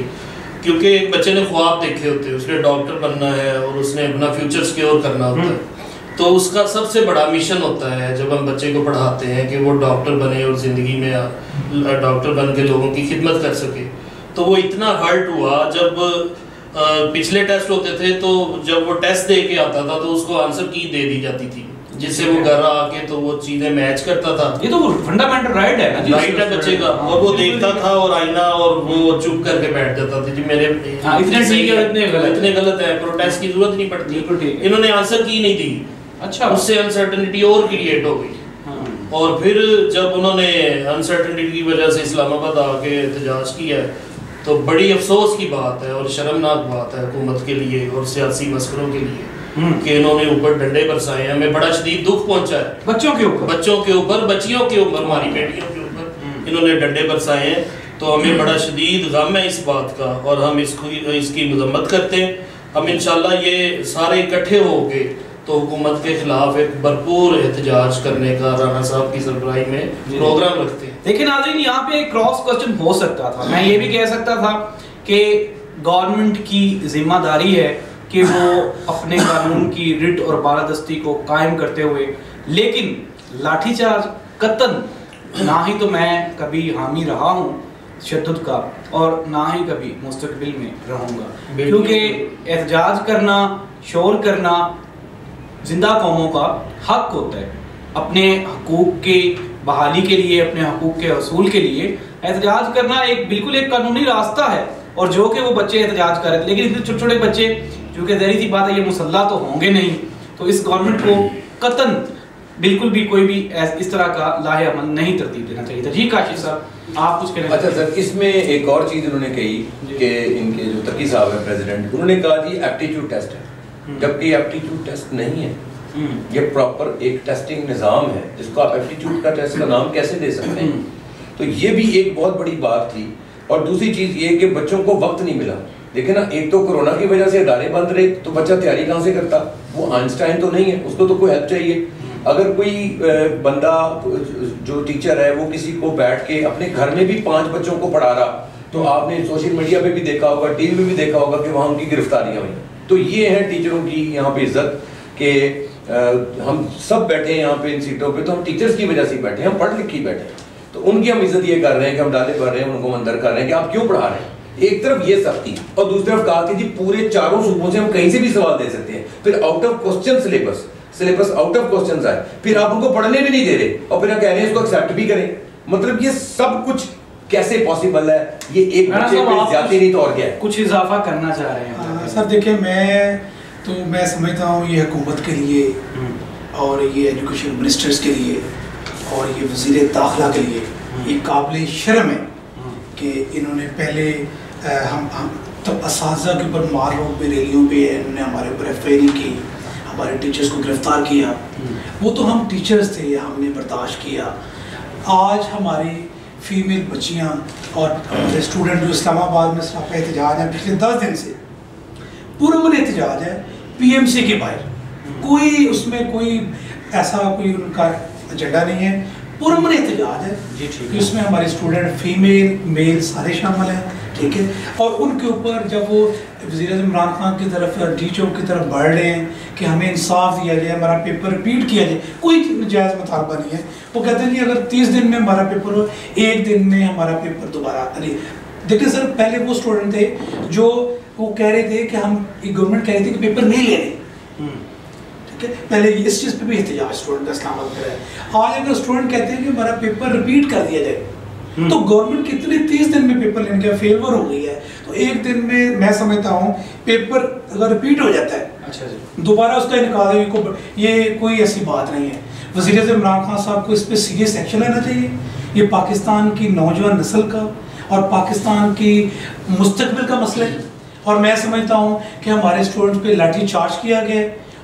क्योंकि एक बच्चे ने ख्वाब देखे होते हैं, उसने डॉक्टर बनना है और उसने अपना फ्यूचर सिक्योर करना होता है। तो उसका सबसे बड़ा मिशन होता है जब हम बच्चे को पढ़ाते हैं कि वो डॉक्टर बने और ज़िंदगी में डॉक्टर बन के लोगों की खिदमत कर सके। तो वो इतना हर्ट हुआ जब पिछले टेस्ट होते थे, तो जब वो टेस्ट दे के आता था तो उसको आंसर की दे दी जाती थी, जिससे वो घर आके तो वो चीजें मैच करता था। ये तो फंडामेंटल राइट है ना, राइट है बच्चे का। और वो देखता था और आईना और वो चुप करके बैठ जाता था जी मेरे इतने ठीक है इतने गलत है, प्रोटेस्ट की जरूरत नहीं पड़ती। इन्होंने आंसर की नहीं दी, अच्छा, उससे अनसर्टेनिटी और क्रिएट हो गई। और फिर जब उन्होंने अनसर्टेनिटी की वजह से इस्लामाबाद आके एहतजाज किया तो बड़ी अफसोस की बात है और शर्मनाक बात है हुकूमत के लिए और सियासी मस्करों के लिए कि इन्होंने ऊपर डंडे बरसाए। हमें बड़ा शदीद दुख पहुंचा है बच्चों के ऊपर, बच्चियों के ऊपर, हमारी बेटियों के ऊपर इन्होंने डंडे बरसाए हैं। तो हमें बड़ा शदीद गम है इस बात का और हम इसकी मजम्मत करते हैं। हम इंशाल्लाह ये सारे इकट्ठे होके तो हुकूमत के खिलाफ एक भरपूर एहतजाज करने का राना साहब की सरबराही में प्रोग्राम रखते हैं। लेकिन नाज़रीन यहाँ पे एक क्रॉस क्वेश्चन हो सकता था, मैं ये भी कह सकता था कि गवर्नमेंट की जिम्मेदारी है कि वो अपने कानून की रिट और बालादस्ती को कायम करते हुए, लेकिन लाठीचार्ज कतन ना ही तो मैं कभी हामी रहा हूँ तशद्दुद का और ना ही कभी मुस्तकबिल में रहूँगा, क्योंकि एहतजाज करना, शोर करना जिंदा कौमों का हक होता है। अपने हकूक़ की बहाली के लिए, अपने हकूक़ के असूल के लिए एहतजाज करना एक बिल्कुल एक कानूनी रास्ता है। और जो कि वो बच्चे एहतजाज कर रहे थे, लेकिन इतने छोटे छोटे बच्चे, क्योंकि ज़ाहिर सी बात है ये मुसल्ला तो होंगे नहीं, तो इस गवर्नमेंट को कतन बिल्कुल भी कोई भी इस तरह का लाहे अमल नहीं तरतीब देना चाहिए था। जी काशिफ साहब आप कुछ कहना? अच्छा सर, इसमें एक और चीज़ उन्होंने कही कि इनके जो तकी साहब है प्रेसिडेंट, उन्होंने कहा जी एप्टीट्यूड टेस्ट है, जबकि एप्टीट्यूड टेस्ट नहीं है। ये प्रॉपर एक टेस्टिंग निज़ाम है जिसको आप एप्टीट्यूड का टेस्ट का नाम कैसे दे सकते हैं? तो ये भी एक बहुत बड़ी बात थी। और दूसरी चीज़ ये कि बच्चों को वक्त नहीं मिला। देखिए ना, एक तो कोरोना की वजह से इदारे बंद रहे, तो बच्चा तैयारी कहाँ से करता? वो आइंस्टाइन तो नहीं है, उसको तो कोई हेल्प चाहिए। अगर कोई बंदा जो टीचर है वो किसी को बैठ के अपने घर में भी 5 बच्चों को पढ़ा रहा, तो आपने सोशल मीडिया पे भी देखा होगा, टीवी पे भी देखा होगा कि वहाँ उनकी गिरफ्तारियाँ हुई। तो ये है टीचरों की यहाँ पे इज्जत कि हम सब बैठे हैं यहाँ पे इन सीटों पे, तो हम टीचर्स की वजह से बैठे हैं, हम पढ़ लिख के बैठे हैं। तो उनकी हम इज्जत ये कर रहे हैं कि हम डाले भर रहे हैं, उनको अंदर कर रहे हैं कि आप क्यों पढ़ा रहे हैं। एक तरफ ये सख्ती और दूसरी तरफ कहा कि जी पूरे चारों सूबों से हम कहीं से भी सवाल दे सकते हैं, फिर out of question syllabus out of question आए, फिर आप उनको पढ़ने भी नहीं दे रहे और फिर आप कह रहे हैं इसको एक्सेप्ट भी करें। मतलब ये सब कुछ कैसे पॉसिबल है? ये एक बच्चे पे ज्यादा नहीं तो और क्या है? कुछ इजाफा करना चाह रहे हैं? सर देखिए, मैं समझता हूँ ये हुकूमत के लिए और ये एजुकेशन मिनिस्टर्स के लिए और ये वज़ीर दाखिला के लिए ये काबिल शर्म है कि इन्होंने पहले हम तो असातिज़ा के ऊपर मार रोक पे, रैलियों पे इन्होंने हमारे ऊपर एफआईआर की, हमारे टीचर्स को गिरफ्तार किया। वो तो हम टीचर्स थे, हमने बर्दाश्त किया। आज हमारी फीमेल बच्चियाँ और स्टूडेंट जो इस्लामाबाद में सरापा एहतजाज है पिछले 10 दिन से, पुरअमन एहतजाज है पीएमसी के बाहर, कोई उसमें कोई ऐसा कोई उनका एजेंडा नहीं है, पुरअमन एहतजाज है जी, ठीक है। उसमें हमारे स्टूडेंट फीमेल मेल सारे शामिल हैं, ठीक है। और उनके ऊपर जब वो वज़ीर-ए-आज़म इमरान खान की तरफ टीचरों की तरफ बढ़ रहे हैं कि हमें इंसाफ दिया जाए, हमारा पेपर रिपीट किया जाए, कोई जायज़ मुतालबा नहीं है। वो कहते हैं कि अगर 30 दिन में हमारा पेपर हो, 1 दिन में हमारा पेपर दोबारा। अरे देखिए सर, पहले वो स्टूडेंट थे जो वो कह रहे थे कि हम गवर्नमेंट कह रही थी कि पेपर नहीं ले रहे, ठीक है। पहले इस चीज़ पे भी एहतजाज स्टूडेंट का इस्लामाबाद में है। आज अगर स्टूडेंट कहते हैं कि हमारा पेपर रिपीट कर दिया जाए, तो गवर्नमेंट कितने 30 दिन में पेपर लेने का फेवर हो गई है, तो 1 दिन में मैं समझता हूँ पेपर अगर रिपीट हो जाता है, अच्छा जी, दोबारा उसका निकाल, ये कोई ऐसी बात नहीं है। वज़ीर-ए-आज़म इमरान खान साहब को इस पर सीरियस एक्शन लेना चाहिए। ये पाकिस्तान की नौजवान नस्ल का और पाकिस्तान की मुस्तकबिल का मसला है। और मैं समझता हूँ कि हमारे स्टूडेंट्स पे लाठी चार्ज किया गया,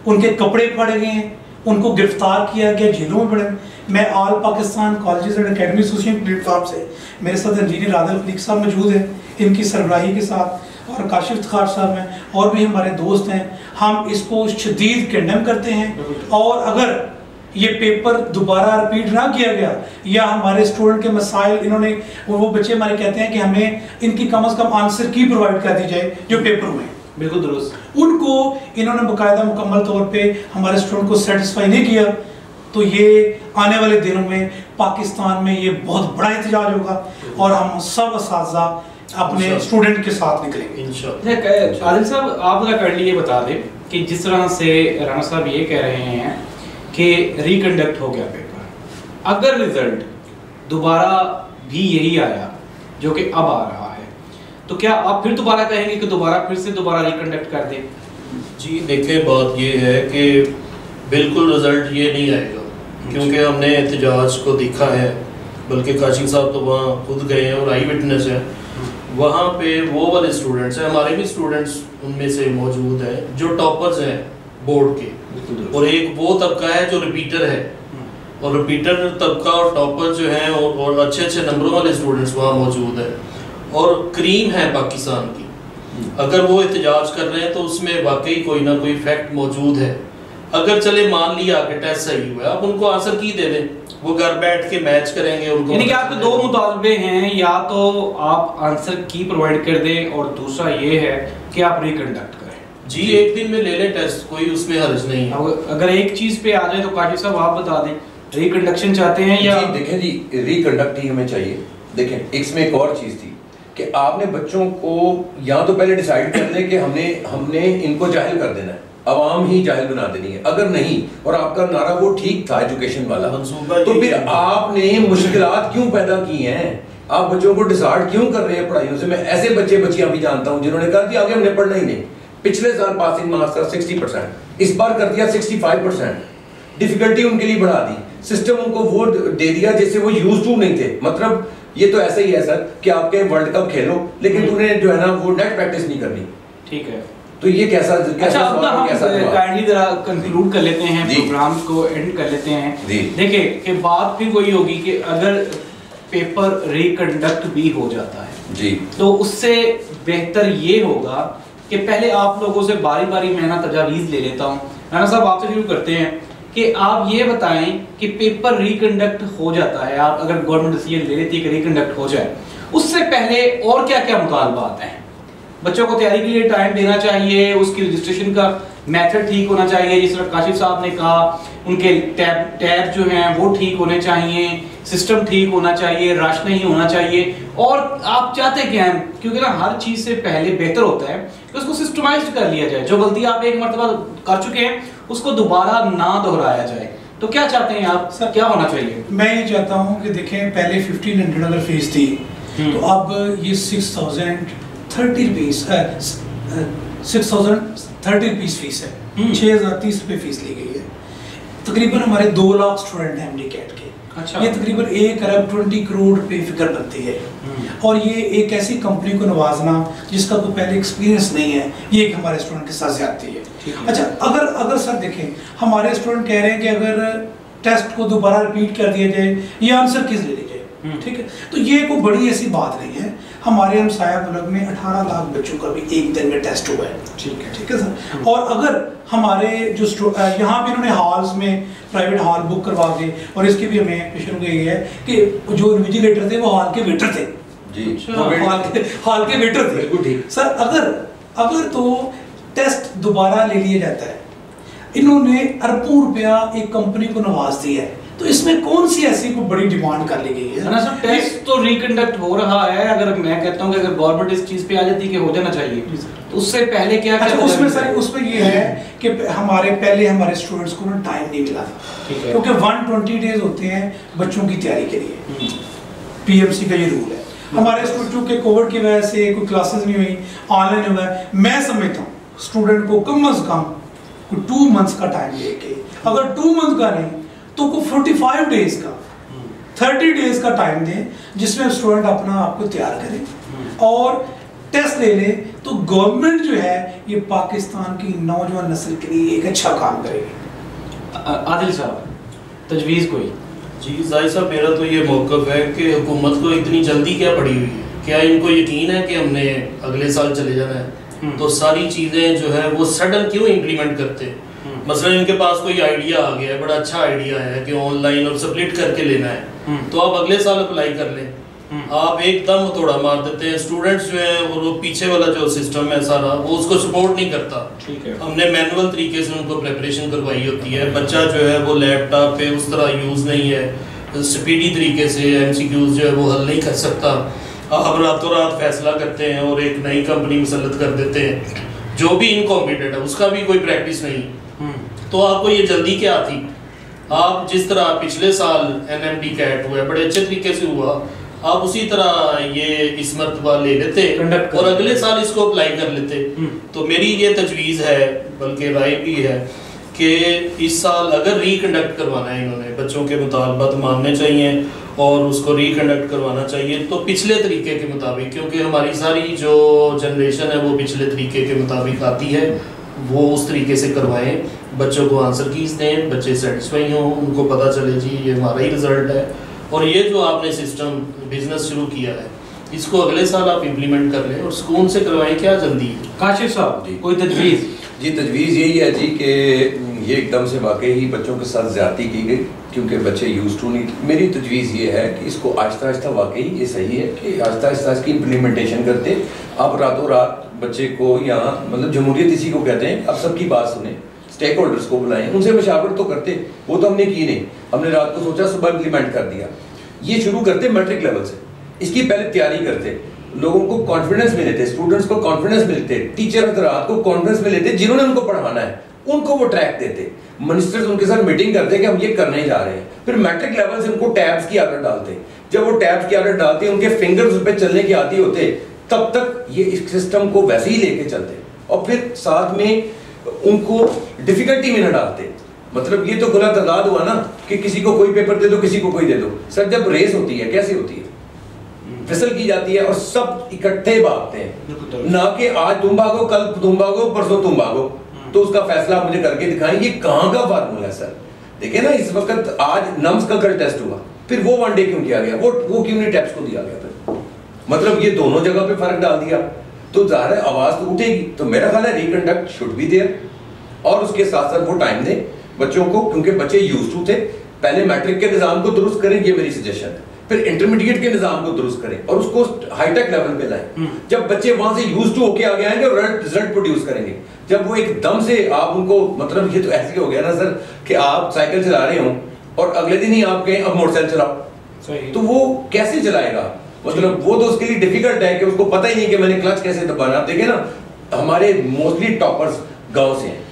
उनके कपड़े फाड़े गए हैं, उनको गिरफ्तार किया गया, जेलों में पड़े। मैं all Pakistan colleges and academy association platform से, मेरे साथ इंजीनियर आदिल खलीक साहब मौजूद हैं, इनकी सरबराही के साथ, और काशिफ इफ्तिखार साहब हैं, और भी हमारे दोस्त हैं। हम इसको शदीद कंडेम करते हैं, और अगर ये पेपर दोबारा रिपीट ना किया गया या हमारे स्टूडेंट के मसाइल इन्होंने, वो बच्चे हमारे कहते हैं कि हमें इनकी कम से कम आंसर की प्रोवाइड कर दी जाए जो पेपर हुए, बिल्कुल दुरुस्त, उनको इन्होंने बाकायदा मुकम्मल तौर पे हमारे स्टूडेंट को सेटिस्फाई नहीं किया, तो ये आने वाले दिनों में पाकिस्तान में ये बहुत बड़ा एहतजाज होगा और हम सब असातिज़ा अपने स्टूडेंट के साथ निकलेंगे इंशाअल्लाह। आदिल साहब, आप जरा काइंडली ये बता दें कि जिस तरह से राना साहब ये कह रहे हैं कि रिकंडक्ट हो गया पेपर, अगर रिजल्ट दोबारा भी यही आया जो कि अब आ रहा है, तो क्या आप फिर दोबारा कहेंगे कि फिर से दोबारा रिकंडक्ट कर दें? जी देखिए, बात ये है कि बिल्कुल रिजल्ट ये नहीं आएगा, क्योंकि हमने एहतजाज को देखा है, बल्कि काशिफ साहब तो वहाँ खुद गए हैं और आई विटनेस है। वहाँ पे वो वाले स्टूडेंट्स हैं, हमारे भी स्टूडेंट्स उनमें से मौजूद हैं जो टॉपर्स हैं बोर्ड के, और एक वो तबका है जो रिपीटर है, और रिपीटर तबका और टॉपर जो हैं और अच्छे अच्छे नंबरों वाले स्टूडेंट्स वहाँ मौजूद हैं, और क्रीम है पाकिस्तान की। अगर वो एहतजाज कर रहे हैं तो उसमें वाकई कोई ना कोई फैक्ट मौजूद है। अगर चले मान लिया कि टेस्ट सही हुआ, आप उनको आंसर की दे दें, वो घर बैठ के मैच करेंगे उनको। यानी कि आपके दो मुतालबे हैं, या तो आप आंसर की प्रोवाइड कर दें और दूसरा ये है कि आप रिकंडक्ट करें। जी एक दिन में ले लें टेस्ट, कोई उसमें हर्ज नहीं है। अगर एक चीज पे आ जाए तो काशिफ साहब आप बता दें, रिकंडक्शन चाहते हैं या? देखें जी, रिकंडक्ट ही हमें चाहिए। देखें इसमें एक और चीज थी कि आपने बच्चों को या तो पहले डिसाइड कर लें कि हमने इनको जाहिल कर देना है, अवाम ही जाहिल बना देनी है। अगर नहीं, और आपका नारा वो ठीक था एजुकेशन वाला, तो फिर आपने मुश्किलात क्यों पैदा की हैं? आप बच्चों को डिसार्ड क्यों कर रहे हैं पढ़ाइयों से? मैं ऐसे बच्चियां भी जानता हूं जिन्होंने कहा कि आगे हमने पढ़ना ही नहीं। पिछले साल पासिंग मार्क्स था 60%, इस बार कर दिया 65%। डिफिकल्टी उनके लिए बढ़ा दी, सिस्टम उनको वो दे दिया जैसे वो यूज टू नहीं थे। मतलब ये तो ऐसा ही है सर कि आपके वर्ल्ड कप खेलो लेकिन तूने जो है ना वो नेट प्रैक्टिस नहीं करनी। ठीक है, तो ये कैसा अच्छा, अब हम काइंडली जरा कंक्लूड कर लेते हैं, प्रोग्राम को एंड कर लेते हैं। देखिए कि बात फिर वही होगी कि अगर पेपर रिकंडक्ट भी हो जाता है जी, तो उससे बेहतर ये होगा कि पहले आप लोगों से बारी बारी मैं ना तजावीज़ ले लेता हूँ। राना साहब आपसे शुरू करते हैं कि आप ये बताएं कि पेपर रिकंडक्ट हो जाता है, आप अगर गवर्नमेंट डिसीजन ले लेती है कि रिकंडक्ट हो जाए, उससे पहले और क्या क्या मुतालबात हैं? बच्चों को तैयारी के लिए टाइम देना चाहिए, उसकी रजिस्ट्रेशन का मेथड ठीक होना चाहिए, जिस तरह काशिफ साहब ने कहा, उनके टैब जो हैं वो ठीक होने चाहिए, सिस्टम ठीक होना चाहिए, रश नहीं होना चाहिए। और आप चाहते क्या हैं, क्योंकि ना हर चीज़ से पहले बेहतर होता है कि उसको सिस्टमाइज्ड कर लिया जाए, जो गलती आप एक मरतबा कर चुके हैं उसको दोबारा ना दोहराया जाए। तो क्या चाहते हैं आप सर, क्या होना चाहिए? मैं ये चाहता हूँ कि देखें, पहले 1500 अगर फीस थी तो अब ये 6030 रुपीस 6030 रुपीस फीस है, 6030 रुपये फीस ली गई है। तकरीबन हमारे 2 लाख स्टूडेंट हैं एमडीकैट के। अच्छा। ये तकरीबन 1 अरब 20 करोड़ रुपए फिगर बनती है, और ये एक ऐसी कंपनी को नवाजना जिसका कोई पहले एक्सपीरियंस नहीं है, ये एक हमारे स्टूडेंट के साथ ज्यादती है। अच्छा, अगर सर देखें, हमारे स्टूडेंट कह रहे हैं कि अगर टेस्ट को दोबारा रिपीट कर दिया जाए या आंसर किस ले लीजिए, ठीक है, तो ये कोई बड़ी ऐसी बात नहीं है। हमारे हमसाया मुल्क में 18 लाख बच्चों का भी एक दिन में टेस्ट हुआ है, ठीक है सर। और अगर हमारे जो यहाँ पे इन्होंने हॉल्स में प्राइवेट हॉल बुक करवा के, और इसकी भी हमें पेशन गई है कि जो इन्विजिलेटर थे वो हॉल के वेटर थे जी, हॉल के वेटर थे, बिल्कुल ठीक सर। अगर तो टेस्ट दोबारा ले लिया जाता है, इन्होंने अरबों रुपया एक कंपनी को नवाज दिया है, तो इसमें कौन सी ऐसी कोई बड़ी डिमांड कर ली गई है? ना सर, टेस्ट तो रिकंडक्ट हो रहा है। अगर मैं कहता हूं कि अगर गवर्नमेंट इस चीज पे आ जाती है कि हो जाना चाहिए, तो उससे पहले क्या अच्छा, उसमें ये है कि हमारे स्टूडेंट्स को ना टाइम नहीं मिला था, क्योंकि 120 डेज होते हैं बच्चों की तैयारी के लिए, पीएमसी का ये रूल है। हमारे स्टूडेंट के कोविड की वजह से कोई क्लासेस नहीं हुई, ऑनलाइन हुआ है। मैं समझता हूँ स्टूडेंट को कम से कम 2 मंथ्स का टाइम लेके, अगर 2 मंथ का नहीं तो को 45 डेज का 30 डेज का टाइम दें, जिसमें स्टूडेंट अपना आपको तैयार करें और टेस्ट ले ले, तो गवर्नमेंट जो है ये पाकिस्तान की नौजवान नस्ल के लिए एक अच्छा काम करेगी। आदिल साहब, तजवीज़ कोई? जी जाहिर साहब, मेरा तो ये मौक़िफ़ है कि हुकूमत को इतनी जल्दी क्या पड़ी हुई है? क्या इनको यकीन है कि हमने अगले साल चले जाना है? तो सारी चीज़ें जो है वो सडन क्यों इम्प्लीमेंट करते हैं? मसलन इनके पास कोई आइडिया आ गया है, बड़ा अच्छा आइडिया है कि ऑनलाइन और स्प्लिट करके लेना है, तो आप अगले साल अप्लाई कर लें। आप एकदम थोड़ा मार देते हैं। स्टूडेंट्स जो है वो पीछे वाला जो सिस्टम है सारा वो उसको सपोर्ट नहीं करता। ठीक है, हमने मैनुअल तरीके से उनको प्रिपरेशन करवाई होती है। बच्चा जो है वो लैपटॉप पे उस तरह यूज़ नहीं है, स्पीडी तरीके से MCQs जो है वो हल नहीं कर सकता। आप रातों रात फैसला करते हैं और एक नई कंपनी मुसल्लत कर देते हैं जो भी इनकॉम्पिटेंट है, उसका भी कोई प्रैक्टिस नहीं। तो आपको ये जल्दी क्या थी? आप जिस तरह पिछले साल NMD कैट हुआ बड़े अच्छे तरीके से हुआ, आप उसी तरह ये इस मरतबा ले लेते और अगले साल इसको अप्लाई कर लेते। तो मेरी ये तजवीज़ है, बल्कि राय भी है, कि इस साल अगर रिकंडक्ट करवाना है, इन्होंने बच्चों के मुतालबात मानने चाहिए और उसको रिकंडक्ट करवाना चाहिए तो पिछले तरीके के मुताबिक, क्योंकि हमारी सारी जो जनरेशन है वो पिछले तरीके के मुताबिक आती है, वो उस तरीके से करवाएं। बच्चों को आंसर कीज दें, बच्चे सेटिस्फाई हों, उनको पता चले जी ये हमारा ही रिजल्ट है। और ये जो आपने सिस्टम बिजनेस शुरू किया है इसको अगले साल आप इम्प्लीमेंट कर लें और सुकून से करवाएं, क्या जल्दी है? काशिफ साहब जी कोई तजवीज़? जी तजवीज़ यही है जी कि ये एकदम से वाकई ही बच्चों के साथ ज़्यादती की गई, क्योंकि बच्चे यूज टू नहीं। मेरी तजवीज़ ये है कि इसको आहिस्ता आहिस्ता, वाकई ये सही है कि आहिस्ता आहिस्ता इसकी इम्प्लीमेंटेशन करते। आप रातों रात बच्चे को यहाँ, मतलब जमहूरियत इसी को कहते हैं, आप सबकी बात सुने, स्टेक होल्डर्स को बुलाएं, उनसे मशावरत तो करते। वो तो हमने की नहीं, हमने रात को सोचा सुबह इम्प्लीमेंट कर दिया। ये शुरू करते मैट्रिक लेवल से, इसकी पहले तैयारी करते, लोगों को कॉन्फिडेंस में लेते, स्टूडेंट्स को कॉन्फिडेंस मिलते, टीचर हज़रात को कॉन्फिडेंस में लेते, जिन्होंने उनको पढ़ाना है उनको वो ट्रैक देते, मिनिस्टर्स उनके साथ मीटिंग करते कि हम ये करने जा रहे हैं। फिर मैट्रिक लेवल से उनको टैब्स की आदत डालते। जब वो टैब्स की आदत डालते, उनके फिंगर्स उस पर चलने के आदी होते, तब तक ये इस सिस्टम को वैसे ही लेके चलते और फिर साथ में उनको डिफिकल्टी में न डालते। मतलब ये तो खुला तदाद हुआ ना कि किसी को कोई पेपर दे दो, किसी को कोई दे दो। सर जब रेस होती है कैसे होती है? फिसल की जाती है और सब इकट्ठे भागते हैं, ना कि आज तुम भागो, कल तुम भागो, परसों तुम भागो। तो उसका फैसला आप मुझे करके दिखाएं, ये कहाँ का फार्मूला है सर? देखिए ना, इस वक्त आज नम्स का कल टेस्ट हुआ, फिर वो वन डे क्यों किया गया, वो क्यों नहीं टैप्स को दिया गया? फिर मतलब ये दोनों जगह पे फर्क डाल दिया, तो ज़ाहिर है आवाज तो उठेगी। तो मेरा ख्याल है रिकंडक्ट शुड बी देयर और उसके साथ साथ वो टाइम दें बच्चों को, क्योंकि बच्चे यूज टू थे। पहले मैट्रिक के निज़ाम को दुरुस्त करें, ये मेरी सजेशन है, फिर इंटरमीडिएट के निज़ाम को दुरुस्त करें और उसको हाईटेक लेवल पे लाएं। जब बच्चे वहां से यूज टू होके आगे आएंगे और रिजल्ट प्रोड्यूस करेंगे। जब वो एकदम से आप उनको, मतलब ये तो ऐसे हो गया ना सर कि आप साइकिल चला रहे हो और अगले दिन ही आप कहें अब मोटरसाइकिल चलाओ, तो वो कैसे चलाएगा? मतलब वो तो उसके लिए डिफिकल्ट है कि उसको पता ही नहीं कि मैंने क्लच कैसे दबाना। आप देखें ना, हमारे मोस्टली टॉपर्स गांव से हैं,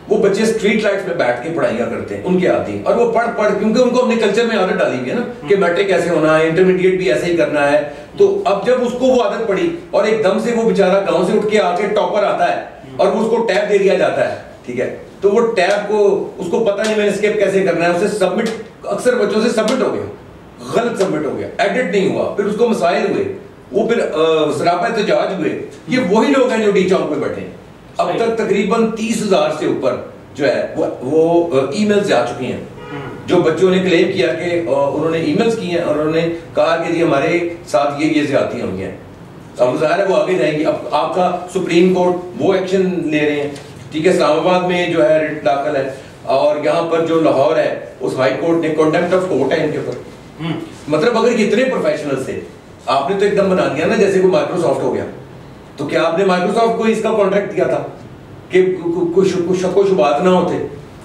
वो बच्चे स्ट्रीट लाइट्स पे बैठ के पढ़ाइयाँ करते हैं, उनके आती है और वो पढ़ क्योंकि उनको हमने कल्चर में आदत डाली हुई है ना कि मैट्रिक ऐसे होना है, इंटरमीडिएट भी ऐसे ही करना है। तो अब जब उसको वो आदत पड़ी और एकदम से वो बेचारा गांव से उठ के आके टॉपर आता है और वो उसको टैब दे दिया जाता है, ठीक है, तो वो टैब को उसको पता नहीं मैंने स्किप कैसे करना है, उसे सबमिट, अक्सर बच्चों से सबमिट हो गया, गलत सबमिट हो गया, एडिट नहीं हुआ, फिर उसको मसाइल हुए, वो फिर सरापा एहतजाज हुए। ये वही लोग हैं जो डी चौक पे बैठे हैं। अब तक तकरीबन 30,000 से ऊपर जो है वो ईमेल्स जा चुकी हैं, जो बच्चों ने क्लेम किया कि उन्होंने ईमेल्स की हैं और उन्होंने कहा कि जी हमारे साथ ये ज्यादतियां हुई हैं। अब जाहिर है वो आगे जाएंगी। अब आपका सुप्रीम कोर्ट वो एक्शन ले रहे हैं, ठीक है, इस्लामाबाद में जो है रिट दाखिल है और यहाँ पर जो लाहौर है उस हाई कोर्ट ने कंटेम्प्ट ऑफ कोर्ट है इनके ऊपर। मतलब अगर इतने प्रोफेशनल थे, आपने तो एकदम बना दिया ना जैसे कोई माइक्रोसॉफ्ट हो गया। तो क्या आपने माइक्रोसॉफ्ट को इसका कॉन्ट्रैक्ट दिया था कि कुछ शुबात ना होते?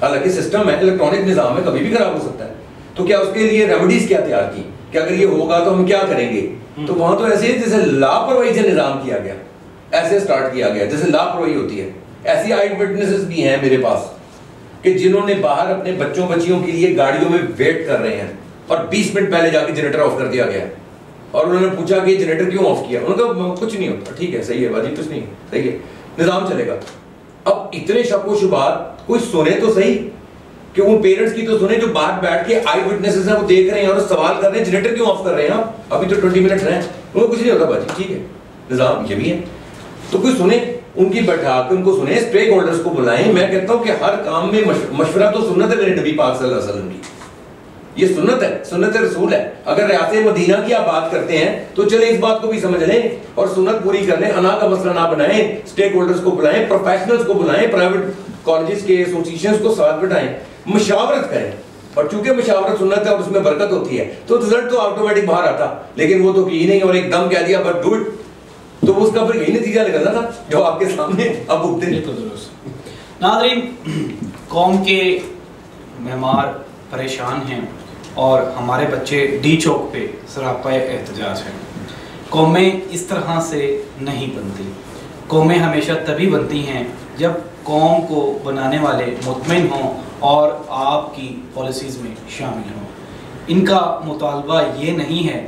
हालांकि सिस्टम है, इलेक्ट्रॉनिक निजाम है, कभी भी खराब हो सकता है। तो क्या उसके लिए रेमेडीज क्या तैयार की कि अगर ये होगा तो हम क्या करेंगे? तो वहां तो ऐसे जैसे लापरवाही से निजाम किया गया, ऐसे स्टार्ट किया गया जैसे लापरवाही होती है। ऐसी आई विटनेसेस भी हैं मेरे पास कि जिन्होंने बाहर अपने बच्चों बच्चियों के लिए गाड़ियों में वेट कर रहे हैं और 20 मिनट पहले जाके जनरेटर ऑफ कर दिया गया और उन्होंने पूछा कि जनरेटर क्यों ऑफ किया? उन्होंने कहा कुछ नहीं होता, ठीक है, सही है, बाजी कुछ नहीं, सही है, निजाम चलेगा। अब इतने शक व शुबहात, कोई सुने तो सही कि वो पेरेंट्स की तो सुने जो बाहर बैठ के आई विटनेसेस हैं, वो देख रहे हैं और सवाल कर रहे हैं जनरेटर क्यों ऑफ कर रहे हैं आप, अभी तो 20 मिनट रहे, उनको कुछ नहीं होता बाजी, ठीक है, निजाम ये भी है। तो कोई सुने, उनकी बैठा के उनको सुने, स्टेक होल्डर्स को बुलाएं। मैं कहता हूं कि हर काम में मशवरा तो सुन्नत है मेरे नबी पाक सल्लल्लाहु अलैहि वसल्लम की। ये सुन्नत है, सुन्नत रसूल है। अगर रियासत मदीना की आप बात करते हैं तो चले इस बात को भी समझ लें और सुन्नत पूरी कर लें। अना का मसला ना बनाएं, स्टेक होल्डर्स को बुलाएं, प्रोफेशनल्स को बुलाएं, प्राइवेट कॉलेजेस के एसोसिएशंस को साथ बिठाएं, मशावरत करें। और चूंकि मशावरत सुन्नत है और उसमें बरकत होती है तो रिजल्ट तो ऑटोमेटिक बाहर आता, लेकिन वो तो की नहीं और एकदम कह दिया बट डू इट, तो उसका फिर यही नतीजा निकलना था जो आपके सामने अब भुगते। नाज़रीन, कौम के मेहमान परेशान हैं और हमारे बच्चे डी चौक पे सरापा एहतजाज हैं। कौमें इस तरह से नहीं बनती। कौमें हमेशा तभी बनती हैं जब कौम को बनाने वाले मुतमिन हों और आपकी पॉलिसीज़ में शामिल हों। इनका मुतालबा ये नहीं है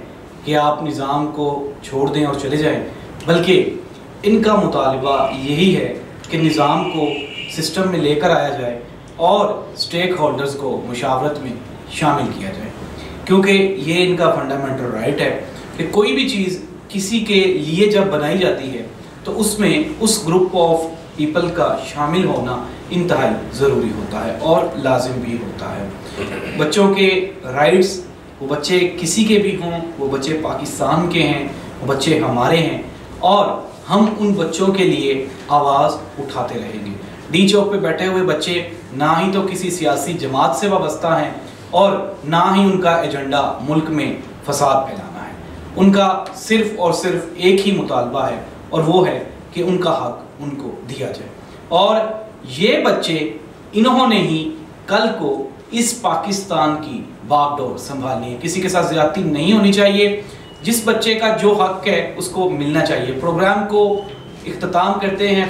कि आप निज़ाम को छोड़ दें और चले जाएं, बल्कि इनका मुतालबा यही है कि निज़ाम को सिस्टम में लेकर आया जाए और स्टेक होल्डर्स को मुशावरत में शामिल किया जाए, क्योंकि ये इनका फंडामेंटल राइट है कि कोई भी चीज़ किसी के लिए जब बनाई जाती है तो उसमें उस ग्रुप ऑफ पीपल का शामिल होना इंतहाई ज़रूरी होता है और लाजिम भी होता है। बच्चों के राइट्स, वो बच्चे किसी के भी हों, वो बच्चे पाकिस्तान के हैं, वो बच्चे हमारे हैं और हम उन बच्चों के लिए आवाज़ उठाते रहेंगे। डी चौक पे बैठे हुए बच्चे ना ही तो किसी सियासी जमात से वाबस्ता हैं और ना ही उनका एजेंडा मुल्क में फसाद फैलाना है। उनका सिर्फ और सिर्फ एक ही मुतालबा है और वो है कि उनका हक उनको दिया जाए। और ये बच्चे, इन्होंने ही कल को इस पाकिस्तान की बागडोर संभालनी है। किसी के साथ ज्यादती नहीं होनी चाहिए। जिस बच्चे का जो हक है उसको मिलना चाहिए। प्रोग्राम को इख्तिताम करते हैं।